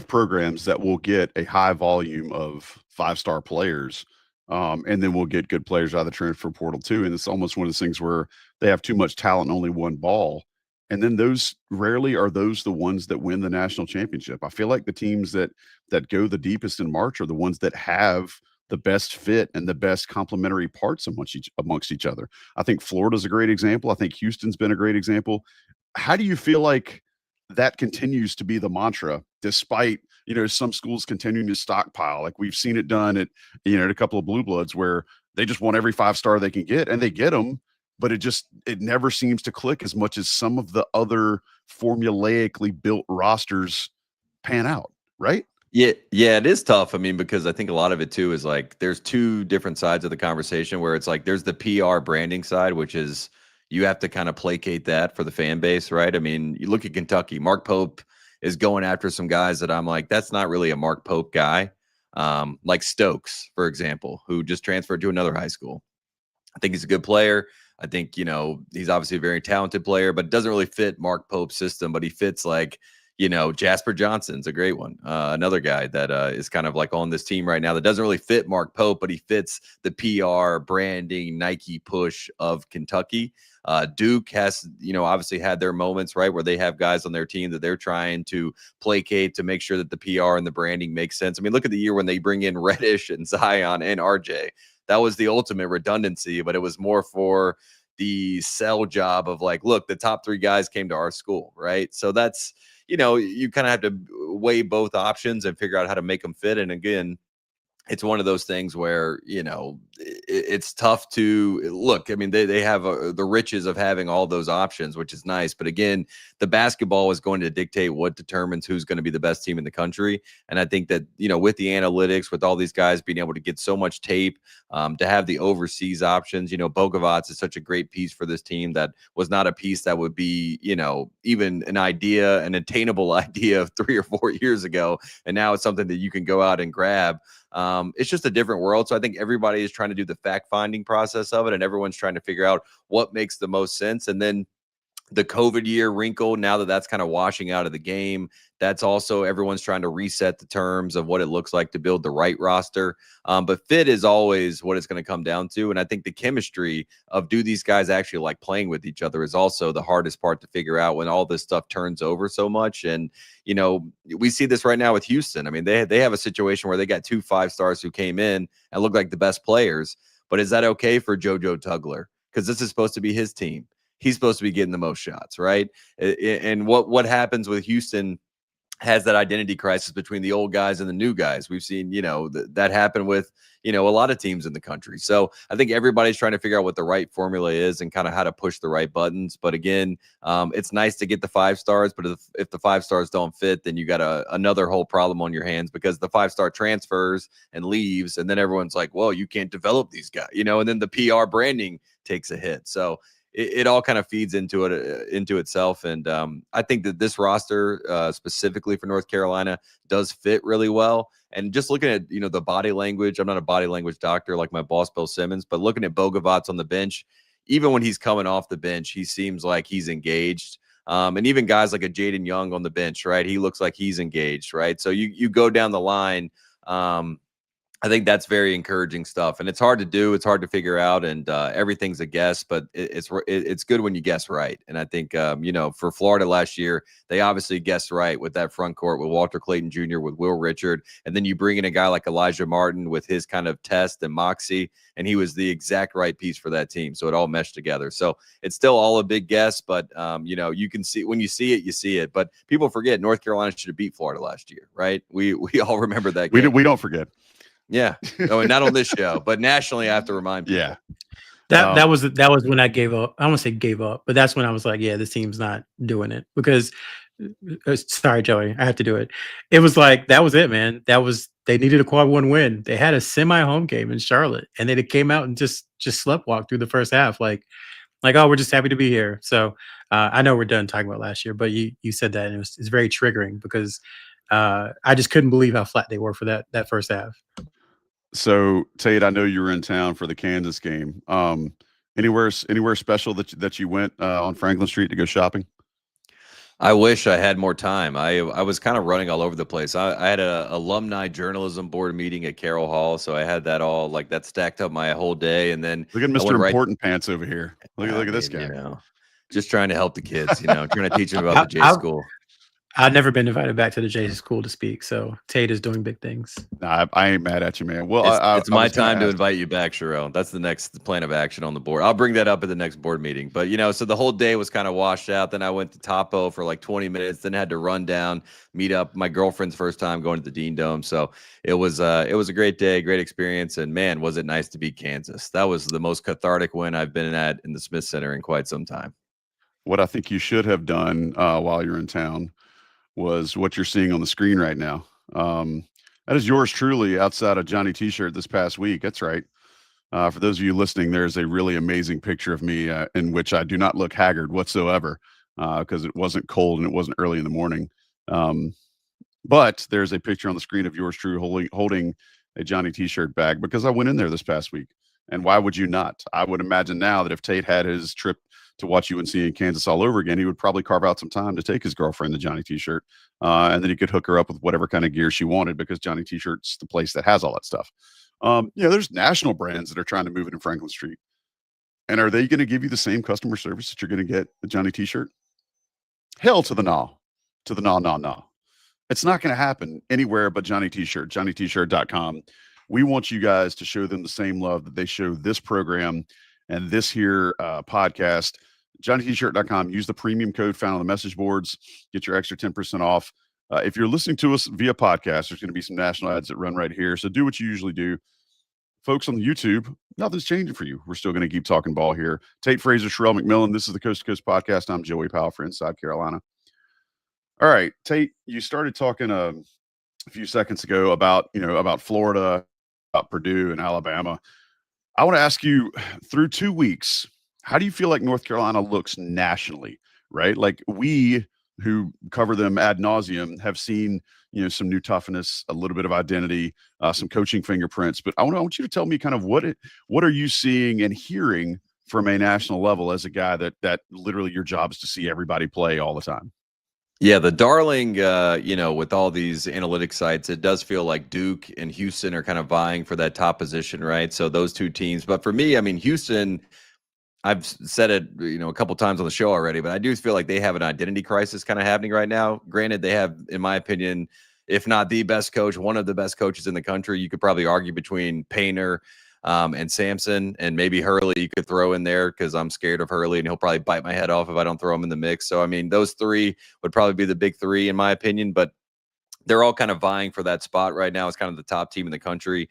programs that will get a high volume of 5-star players, and then we'll get good players out of the transfer portal too. And it's almost one of those things where they have too much talent and only one ball. And then those rarely are those the ones that win the national championship. I feel like the teams that go the deepest in March are the ones that have the best fit and the best complementary parts amongst each other. I think Florida's a great example. I think Houston's been a great example. How do you feel like that continues to be the mantra, despite some schools continuing to stockpile. Like we've seen it done at a couple of blue bloods where they just want every 5-star they can get, and they get them, but it never seems to click as much as some of the other formulaically built rosters pan out, right? Yeah, it is tough. I mean, because I think a lot of it too is like there's two different sides of the conversation where it's like there's the PR branding side, which is you have to kind of placate that for the fan base, right? I mean, you look at Kentucky, Mark Pope is going after some guys that I'm like, that's not really a Mark Pope guy. Like Stokes, for example, who just transferred to another high school. I think he's a good player. I think, he's obviously a very talented player, but doesn't really fit Mark Pope's system, but he fits like, Jasper Johnson's a great one. Another guy that is kind of like on this team right now that doesn't really fit Mark Pope, but he fits the PR branding Nike push of Kentucky. Duke has, obviously had their moments, right, where they have guys on their team that they're trying to placate to make sure that the PR and the branding makes sense. I mean, look at the year when they bring in Reddish and Zion and RJ. That was the ultimate redundancy, but it was more for the sell job of like, look, the top 3 guys came to our school, right? So that's, you kind of have to weigh both options and figure out how to make them fit. And again, it's one of those things where, it's tough to look. I mean, they have the riches of having all those options, which is nice. But again, the basketball is going to dictate what determines who's going to be the best team in the country. And I think that, with the analytics, with all these guys being able to get so much tape, to have the overseas options, Bogovats is such a great piece for this team that was not a piece that would be, even an attainable idea of 3 or 4 years ago. And now it's something that you can go out and grab. It's just a different world. So I think everybody is trying to do the fact-finding process of it, and everyone's trying to figure out what makes the most sense. And then the COVID year wrinkle, now that that's kind of washing out of the game, that's also everyone's trying to reset the terms of what it looks like to build the right roster. But fit is always what it's going to come down to. And I think the chemistry of do these guys actually like playing with each other is also the hardest part to figure out when all this stuff turns over so much. And, we see this right now with Houston. I mean, they have a situation where they got 2 5-stars who came in and look like the best players. But is that okay for JoJo Tugler? Because this is supposed to be his team. He's supposed to be getting the most shots, right? And what happens with Houston has that identity crisis between the old guys and the new guys. We've seen, that happen with, a lot of teams in the country. So I think everybody's trying to figure out what the right formula is and kind of how to push the right buttons. But again, it's nice to get the 5-stars, but if the 5-stars don't fit, then you got another whole problem on your hands because the 5-star transfers and leaves. And then everyone's like, well, you can't develop these guys, and then the PR branding takes a hit. So it all kind of feeds into itself. And I think that this roster specifically for North Carolina does fit really well. And just looking at, the body language, I'm not a body language doctor like my boss, Bill Simmons, but looking at Bogovats on the bench, even when he's coming off the bench, he seems like he's engaged. And even guys like a Jaden Young on the bench, right? He looks like he's engaged, right? So you go down the line. I think that's very encouraging stuff, and it's hard to do. It's hard to figure out, and everything's a guess. But it's good when you guess right. And I think for Florida last year, they obviously guessed right with that front court with Walter Clayton Jr., with Will Richard, and then you bring in a guy like Elijah Martin with his kind of test and moxie, and he was the exact right piece for that team. So it all meshed together. So it's still all a big guess, but you can see when you see it, you see it. But people forget North Carolina should have beat Florida last year, right? We all remember that game. We don't forget. Yeah. No, and not on this show, but nationally, I have to remind people. Yeah. That was when I gave up. I don't want to say gave up, but that's when I was like, yeah, this team's not doing it because sorry, Joey, I have to do it. It was like, that was it, man. They needed a quad 1 win. They had a semi-home game in Charlotte and they came out and just sleptwalked through the first half. Like, oh, we're just happy to be here. So I know we're done talking about last year, but you said that and it's very triggering because I just couldn't believe how flat they were for that first half. So Tate, I know you were in town for the Kansas game. Anywhere special that you went on Franklin Street to go shopping? I wish I had more time. I was kind of running all over the place. I had a alumni journalism board meeting at Carroll Hall, so I had that all like that stacked up my whole day. And then look at Mr. Important Pants over here. Look at this guy. Just trying to help the kids. Trying to teach them about the J school. I've never been invited back to the J school to speak, so Tate is doing big things. Nah, I ain't mad at you, man. Well, It's I my was gonna time to ask- invite you back, Sherrell. That's the next plan of action on the board. I'll bring that up at the next board meeting. But, so the whole day was kind of washed out. Then I went to Topo for like 20 minutes, then had to run down, meet up my girlfriend's first time going to the Dean Dome. So it was a great day, great experience. And man, was it nice to beat Kansas. That was the most cathartic win I've been at in the Smith Center in quite some time. What I think you should have done while you're in town was what you're seeing on the screen right now. That is yours truly outside of Johnny T-shirt this past week. That's right. For those of you listening, there's a really amazing picture of me in which I do not look haggard whatsoever because it wasn't cold and it wasn't early in the morning. But there's a picture on the screen of yours truly holding a Johnny T-shirt bag because I went in there this past week. And why would you not? I would imagine now that if Tate had his trip to watch UNC in Kansas all over again, he would probably carve out some time to take his girlfriend the Johnny T-shirt, and then he could hook her up with whatever kind of gear she wanted because Johnny T-shirt's the place that has all that stuff. There's national brands that are trying to move it in Franklin Street. And are they going to give you the same customer service that you're going to get the Johnny T-shirt? Hell to the no. To the no. It's not going to happen anywhere but Johnny T-shirt, johnnytshirt.com. We want you guys to show them the same love that they show this program and this here podcast. johnnytshirt.com. Use the premium code found on the message boards. Get your extra 10% off. If you're listening to us via podcast, there's going to be some national ads that run right here. So do what you usually do. Folks on the YouTube, nothing's changing for you. We're still going to keep talking ball here. Tate Frazier, Sherrell, McMillan. This is the Coast to Coast podcast. I'm Joey Powell for Inside Carolina. All right, Tate, you started talking a few seconds ago about Florida, about Purdue and Alabama. I want to ask you, through 2 weeks, how do you feel like North Carolina looks nationally, right? Like we who cover them ad nauseum have seen, some new toughness, a little bit of identity, some coaching fingerprints. But I want you to tell me kind of what are you seeing and hearing from a national level as a guy that literally your job is to see everybody play all the time. Yeah, the darling, with all these analytic sites, it does feel like Duke and Houston are kind of vying for that top position, right? So those two teams. But for me, I mean, Houston, I've said it, a couple times on the show already, but I do feel like they have an identity crisis kind of happening right now. Granted, they have, in my opinion, if not the best coach, one of the best coaches in the country. You could probably argue between Painter and Sampson, and maybe Hurley you could throw in there because I'm scared of Hurley and he'll probably bite my head off if I don't throw him in the mix. So, I mean, those three would probably be the big three in my opinion, but they're all kind of vying for that spot right now. It's kind of the top team in the country.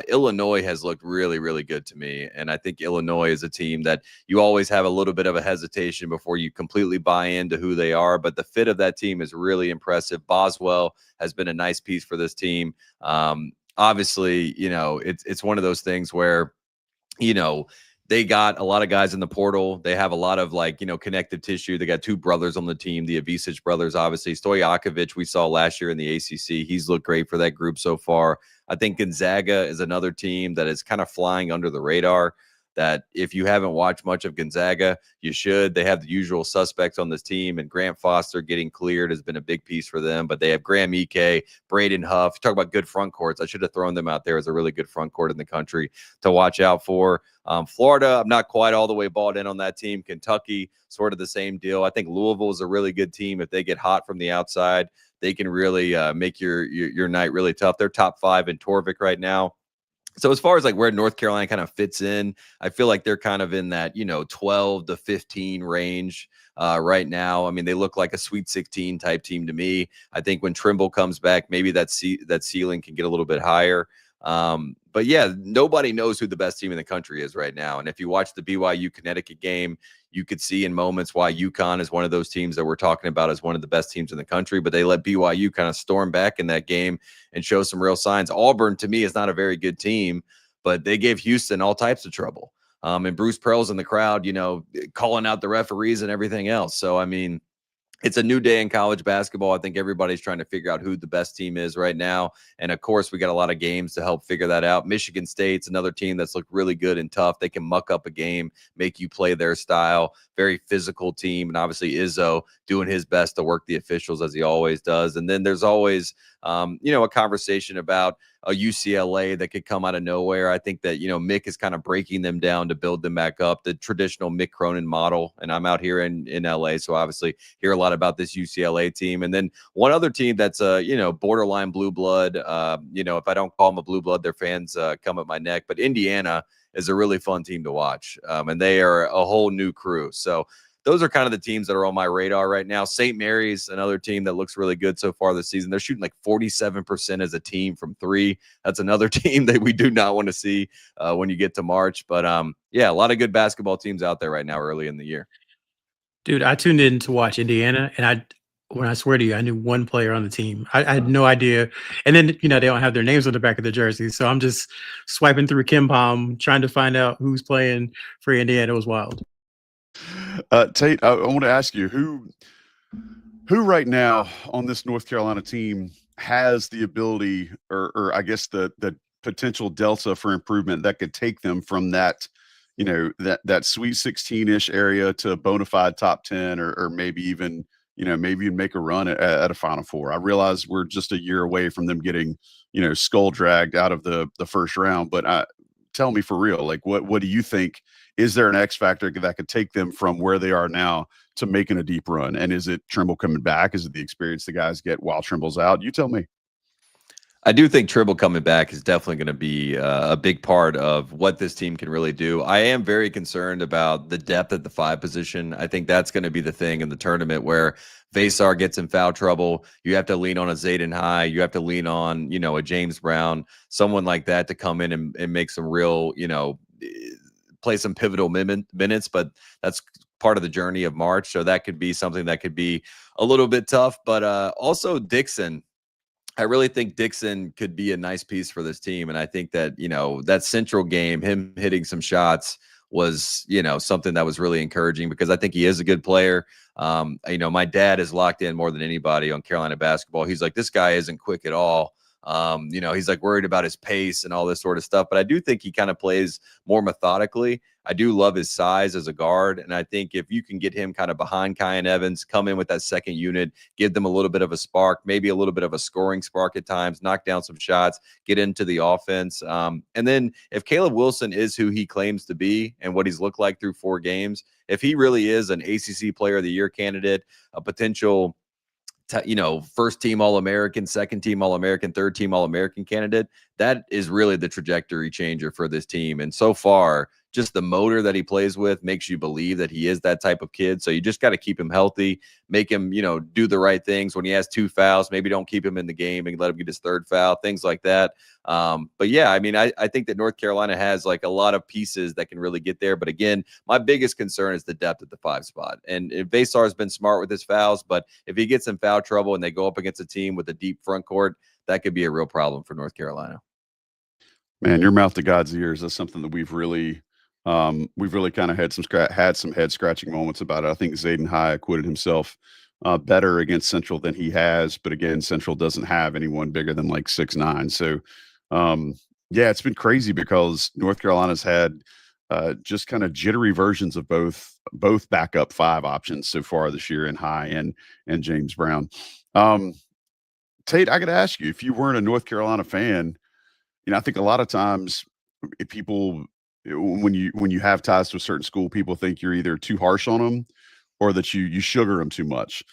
Illinois has looked really, really good to me. And I think Illinois is a team that you always have a little bit of a hesitation before you completely buy into who they are. But the fit of that team is really impressive. Boswell has been a nice piece for this team. Obviously, it's one of those things where, they got a lot of guys in the portal. They have a lot of connective tissue. They got two brothers on the team, the Avicic brothers, obviously. Stojakovic we saw last year in the ACC. He's looked great for that group so far. I think Gonzaga is another team that is kind of flying under the radar, that if you haven't watched much of Gonzaga, you should. They have the usual suspects on this team, and Grant Foster getting cleared has been a big piece for them. But they have Graham Ike, Braden Huff. Talk about good front courts. I should have thrown them out there as a really good front court in the country to watch out for. Florida, I'm not quite all the way bought in on that team. Kentucky, sort of the same deal. I think Louisville is a really good team. If they get hot from the outside, they can really make your night really tough. They're top 5 in Torvik right now. So as far as where North Carolina kind of fits in, I feel like they're kind of in that, 12 to 15 range right now. I mean, they look like a Sweet 16 type team to me. I think when Trimble comes back, maybe that ceiling can get a little bit higher. But yeah, nobody knows who the best team in the country is right now. And if you watch the BYU Connecticut game, you could see in moments why UConn is one of those teams that we're talking about as one of the best teams in the country, but they let BYU kind of storm back in that game and show some real signs. Auburn, to me, is not a very good team, but they gave Houston all types of trouble. And Bruce Pearl's in the crowd, calling out the referees and everything else. So, I mean, it's a new day in college basketball. I think everybody's trying to figure out who the best team is right now. And of course, we got a lot of games to help figure that out. Michigan State's another team that's looked really good and tough. They can muck up a game, make you play their style. Very physical team. And obviously Izzo doing his best to work the officials as he always does. And then there's always, a conversation about, a UCLA that could come out of nowhere. I think that, Mick is kind of breaking them down to build them back up, the traditional Mick Cronin model. And I'm out here in LA, so obviously hear a lot about this UCLA team. And then one other team that's borderline blue blood. If I don't call them a blue blood, their fans come at my neck. But Indiana is a really fun team to watch, and they are a whole new crew. So those are kind of the teams that are on my radar right now. St. Mary's, another team that looks really good so far this season. They're shooting like 47% as a team from three. That's another team that we do not want to see when you get to March. But yeah, a lot of good basketball teams out there right now early in the year. Dude, I tuned in to watch Indiana, and when I swear to you, I knew one player on the team. I had no idea. And then, they don't have their names on the back of the jersey. So I'm just swiping through KenPom, trying to find out who's playing for Indiana. It was wild. Tate, I want to ask you, who right now on this North Carolina team has the ability or I guess the potential delta for improvement that could take them from that, that Sweet 16-ish area to a bona fide top 10 or maybe even make a run at a Final Four. I realize we're just a year away from them getting, skull dragged out of the first round, but tell me for real, like what do you think? Is there an X factor that could take them from where they are now to making a deep run? And is it Trimble coming back? Is it the experience the guys get while Trimble's out? You tell me. I do think Trimble coming back is definitely going to be a big part of what this team can really do. I am very concerned about the depth at the 5 position. I think that's going to be the thing in the tournament where Vasar gets in foul trouble. You have to lean on a Zayden High. You have to lean on, a James Brown, someone like that to come in and make some real, play some pivotal minutes, but that's part of the journey of March. So that could be something that could be a little bit tough, but also Dixon. I really think Dixon could be a nice piece for this team. And I think that, that Central game, him hitting some shots was, something that was really encouraging because I think he is a good player. My dad is locked in more than anybody on Carolina basketball. He's like, this guy isn't quick at all. He's like worried about his pace and all this sort of stuff, but I do think he kind of plays more methodically. I do love his size as a guard. And I think if you can get him kind of behind Kyan Evans, come in with that second unit, give them a little bit of a spark, maybe a little bit of a scoring spark at times, knock down some shots, get into the offense. And then if Caleb Wilson is who he claims to be and what he's looked like through 4 games, if he really is an ACC Player of the Year candidate, a potential first team All-American, second team All-American, third team All-American candidate, that is really the trajectory changer for this team. And so far, just the motor that he plays with makes you believe that he is that type of kid. So you just got to keep him healthy, make him, do the right things. When he has 2 fouls, maybe don't keep him in the game and let him get his 3rd foul, things like that. But yeah, I think that North Carolina has like a lot of pieces that can really get there. But again, my biggest concern is the depth at the 5 spot. And Vasar has been smart with his fouls, but if he gets in foul trouble and they go up against a team with a deep front court, that could be a real problem for North Carolina. Man, your mouth to God's ears. That's something that we've really kind of had some head scratching moments about it. I think Zayden High acquitted himself better against Central than he has, but again, Central doesn't have anyone bigger than like 6'9". So yeah, it's been crazy because North Carolina's had just kind of jittery versions of both backup 5 options so far this year in High and James Brown. Tate, I got to ask you, if you weren't a North Carolina fan, I think a lot of times people, when you have ties to a certain school, people think you're either too harsh on them or that you sugar them too much.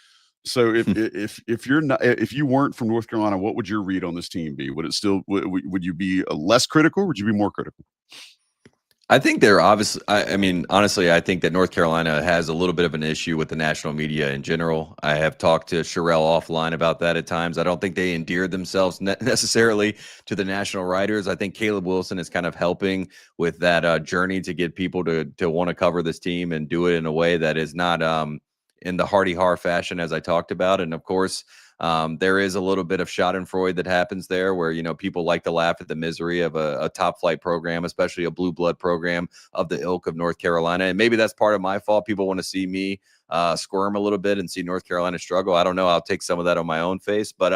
So if you weren't from North Carolina, what would your read on this team be? Would it still would you be less critical? Or would you be more critical? I think they're obviously, honestly, I think that North Carolina has a little bit of an issue with the national media in general. I have talked to Sherrell offline about that at times. I don't think they endeared themselves necessarily to the national writers. I think Caleb Wilson is kind of helping with that journey to get people to want to cover this team and do it in a way that is not in the hardy-har fashion as I talked about. And of course, there is a little bit of schadenfreude that happens there where, people like to laugh at the misery of a top flight program, especially a blue blood program of the ilk of North Carolina. And maybe that's part of my fault. People want to see me squirm a little bit and see North Carolina struggle. I don't know. I'll take some of that on my own face. But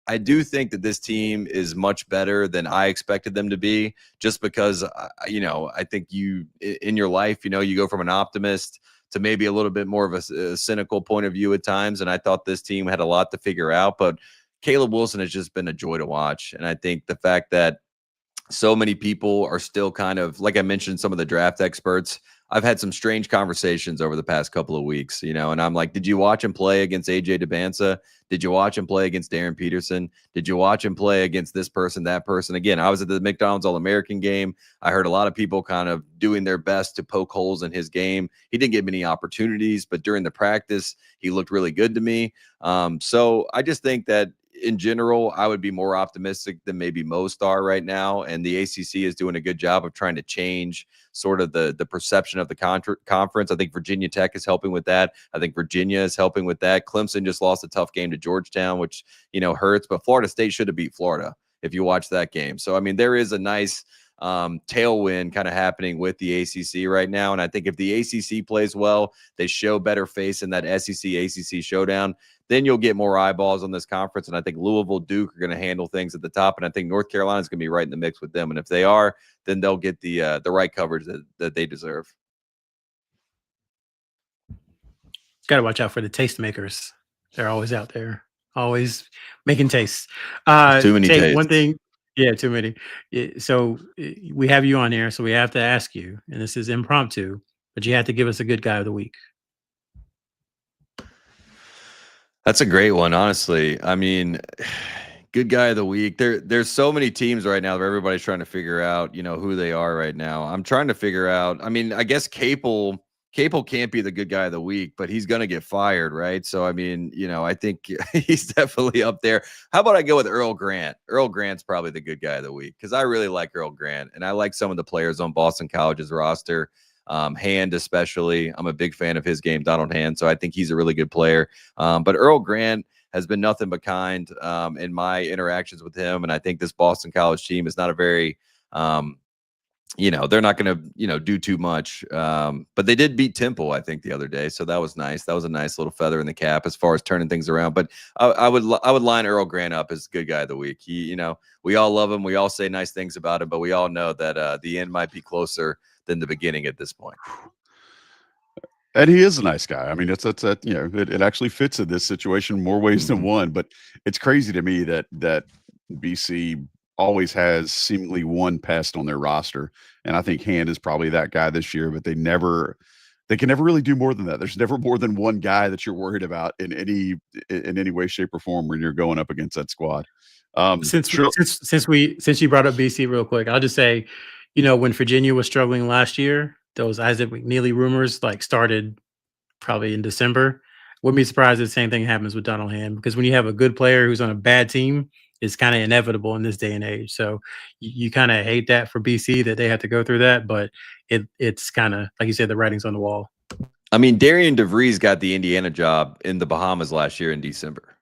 I do think that this team is much better than I expected them to be just because, I think in your life, you go from an optimist to maybe a little bit more of a cynical point of view at times. And I thought this team had a lot to figure out, but Caleb Wilson has just been a joy to watch. And I think the fact that so many people are still kind of, like I mentioned, some of the draft experts, I've had some strange conversations over the past couple of weeks, and I'm like, did you watch him play against AJ DeBanza? Did you watch him play against Darren Peterson? Did you watch him play against this person, that person? Again, I was at the McDonald's All-American game. I heard a lot of people kind of doing their best to poke holes in his game. He didn't get many opportunities, but during the practice, he looked really good to me. So I just think that in general, I would be more optimistic than maybe most are right now. And the ACC is doing a good job of trying to change sort of the perception of the conference. I think Virginia Tech is helping with that. I think Virginia is helping with that. Clemson just lost a tough game to Georgetown, which, hurts. But Florida State should have beat Florida if you watch that game. So, I mean, there is a nice tailwind kind of happening with the ACC right now. And I think if the ACC plays well, they show better face in that SEC-ACC showdown, then you'll get more eyeballs on this conference. And I think Louisville, Duke are going to handle things at the top. And I think North Carolina is going to be right in the mix with them. And if they are, then they'll get the right coverage that they deserve. Got to watch out for the tastemakers. They're always out there, always making tastes. Too many tastes. One thing. Yeah, too many. So we have you on here, so we have to ask you, and this is impromptu, but you have to give us a good guy of the week. That's a great one, honestly. I mean, good guy of the week. There's so many teams right now that everybody's trying to figure out, who they are right now. I'm trying to figure out. I mean, I guess Capel can't be the good guy of the week, but he's going to get fired, right? So, I mean, I think he's definitely up there. How about I go with Earl Grant? Earl Grant's probably the good guy of the week because I really like Earl Grant, and I like some of the players on Boston College's roster. Hand especially. I'm a big fan of his game, Donald Hand, so I think he's a really good player. But Earl Grant has been nothing but kind in my interactions with him, and I think this Boston College team is not a very they're not going to, do too much. But they did beat Temple, I think, the other day. So that was nice. That was a nice little feather in the cap as far as turning things around. But I would line Earl Grant up as good guy of the week. He, we all love him. We all say nice things about him, but we all know that the end might be closer than the beginning at this point. And he is a nice guy. I mean, it actually fits in this situation more ways than one. But it's crazy to me that BC always has seemingly one pest on their roster, and I think Hand is probably that guy this year. But they can never really do more than that. There's never more than one guy that you're worried about in any way, shape, or form when you're going up against that squad. Since you brought up BC real quick, I'll just say, when Virginia was struggling last year, those Isaac McNeely rumors started probably in December. Wouldn't be surprised if the same thing happens with Donald Hand, because when you have a good player who's on a bad team, it's kind of inevitable in this day and age. So you kind of hate that for BC that they have to go through that, but it's kind of, like you said, the writing's on the wall. I mean, Darian DeVries got the Indiana job in the Bahamas last year in December.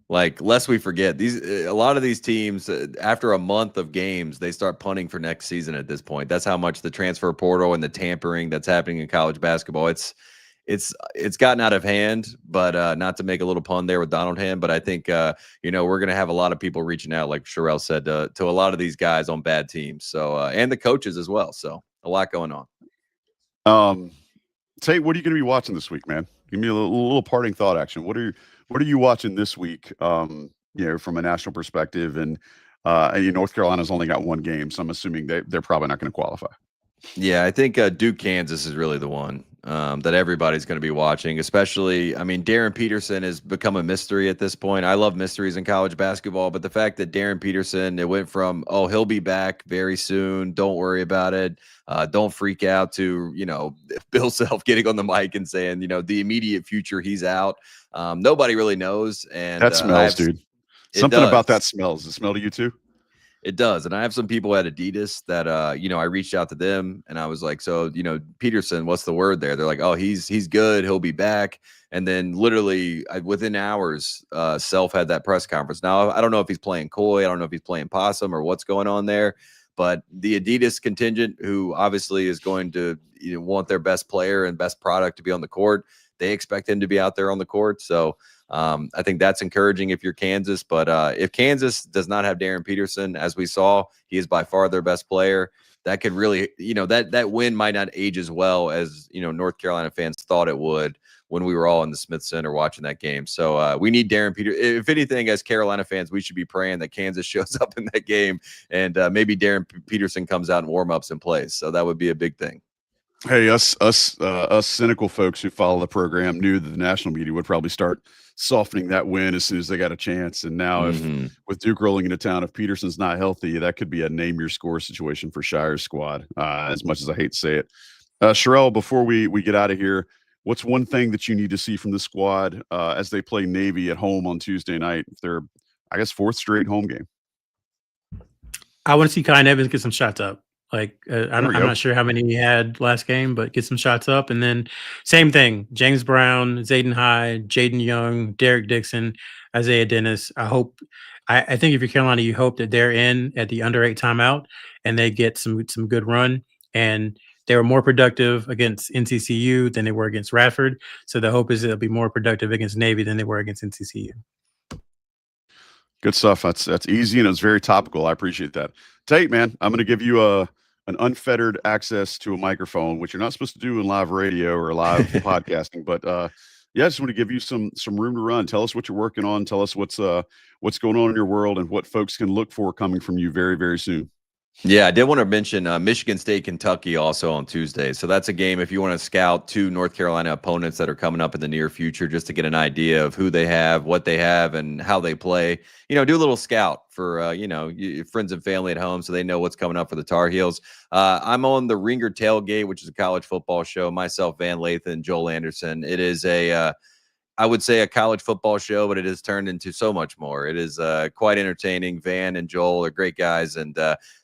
Lest we forget, a lot of these teams, after a month of games, they start punting for next season at this point. That's how much the transfer portal and the tampering that's happening in college basketball. It's gotten out of hand, but not to make a little pun there with Donald Hand, but I think, we're going to have a lot of people reaching out, like Sherrell said, to a lot of these guys on bad teams. So, and the coaches as well. So a lot going on. Tate, what are you going to be watching this week, man? Give me a little parting thought action. What are you watching this week? From a national perspective, and North Carolina's only got one game, so I'm assuming they're probably not going to qualify. Yeah, I think Duke, Kansas is really the one that everybody's going to be watching, especially, I mean, Darren Peterson has become a mystery at this point. I love mysteries in college basketball, but the fact that Darren Peterson, it went from, he'll be back very soon, don't worry about it, don't freak out, to, Bill Self getting on the mic and saying, the immediate future, he's out. Nobody really knows. And that smells, dude. Something about that smells. Does it smell to you too? It does. And I have some people at Adidas that, I reached out to them and I was like, so, Peterson, what's the word there? They're like, oh, he's good. He'll be back. And then literally within hours, Self had that press conference. Now, I don't know if he's playing coy. I don't know if he's playing possum or what's going on there. But the Adidas contingent, who obviously is going to want their best player and best product to be on the court, they expect him to be out there on the court. So I think that's encouraging if you're Kansas. But if Kansas does not have Darren Peterson, as we saw, he is by far their best player. that could really, that win might not age as well as, North Carolina fans thought it would when we were all in the Smith Center watching that game. So we need Darren Peterson. If anything, as Carolina fans, we should be praying that Kansas shows up in that game and maybe Darren Peterson comes out and warm-ups and plays. So that would be a big thing. Hey, us cynical folks who follow the program knew that the national media would probably start softening that win as soon as they got a chance. And now, if with Duke rolling into town, if Peterson's not healthy, that could be a name your score situation for Shire's squad. As much as I hate to say it, Sherrell, before we get out of here, what's one thing that you need to see from this squad as they play Navy at home on Tuesday night? If they're, I guess, 4th straight home game. I want to see Kyle Evans get some shots up. Like I'm not sure how many he had last game, but get some shots up. And then same thing, James Brown, Zayden Hyde, Jaden Young, Derek Dixon, Isaiah Dennis. I think if you're Carolina, you hope that they're in at the under 8 timeout and they get some good run. And they were more productive against NCCU than they were against Radford. So the hope is they'll be more productive against Navy than they were against NCCU. Good stuff. That's easy and it's very topical. I appreciate that. Tate, man, I'm going to give you an unfettered access to a microphone, which you're not supposed to do in live radio or live podcasting. But I just want to give you some room to run. Tell us what you're working on. Tell us what's going on in your world and what folks can look for coming from you very, very soon. Yeah, I did want to mention Michigan State, Kentucky also on Tuesday. So that's a game if you want to scout 2 North Carolina opponents that are coming up in the near future, just to get an idea of who they have, what they have, and how they play. Do a little scout for, your friends and family at home so they know what's coming up for the Tar Heels. I'm on the Ringer Tailgate, which is a college football show. Myself, Van Lathan, Joel Anderson. It is I would say a college football show, but it has turned into so much more. It is quite entertaining. Van and Joel are great guys, and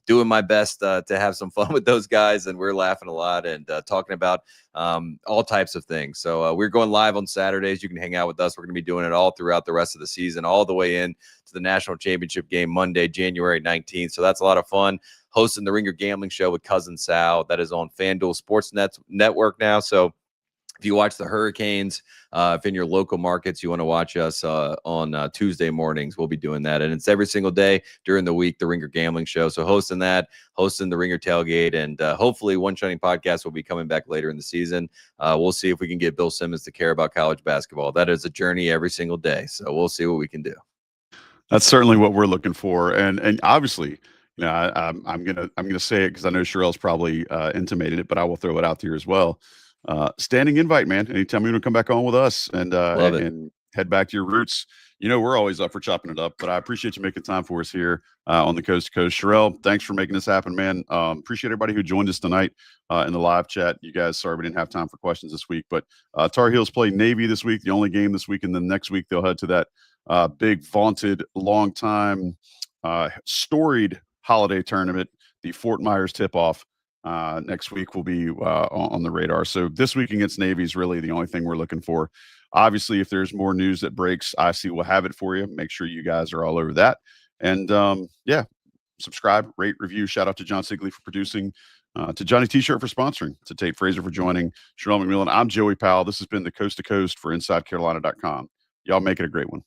doing my best to have some fun with those guys. And we're laughing a lot and talking about all types of things. So we're going live on Saturdays. You can hang out with us. We're going to be doing it all throughout the rest of the season, all the way in to the national championship game Monday, January 19th. So that's a lot of fun. Hosting the Ringer Gambling Show with Cousin Sal. That is on FanDuel Sports Network now. So if you watch the Hurricanes, if in your local markets you want to watch us on Tuesday mornings, we'll be doing that. And it's every single day during the week, the Ringer Gambling Show. So hosting the Ringer Tailgate, and hopefully One Shining Podcast will be coming back later in the season. We'll see if we can get Bill Simmons to care about college basketball. That is a journey every single day. So we'll see what we can do. That's certainly what we're looking for. And obviously, I'm gonna say it because I know Sherrell's probably intimated it, but I will throw it out there as well. Standing invite, man. Anytime you want to come back on with us and head back to your roots, we're always up for chopping it up. But I appreciate you making time for us here on the Coast to Coast. Sherrell, thanks for making this happen, man. Appreciate everybody who joined us tonight in the live chat. You guys, sorry we didn't have time for questions this week, but Tar Heels play Navy this week, the only game this week, and then next week they'll head to that big, vaunted, long time, storied holiday tournament, the Fort Myers tip-off. Next week will be on the radar. So this week against Navy is really the only thing we're looking for. Obviously, if there's more news that breaks, IC will have it for you. Make sure you guys are all over that. And subscribe, rate, review. Shout out to John Sigley for producing, to Johnny T-Shirt for sponsoring, to Tate Frazier for joining, Sherrell McMillan. I'm Joey Powell. This has been the Coast to Coast for InsideCarolina.com. Y'all make it a great one.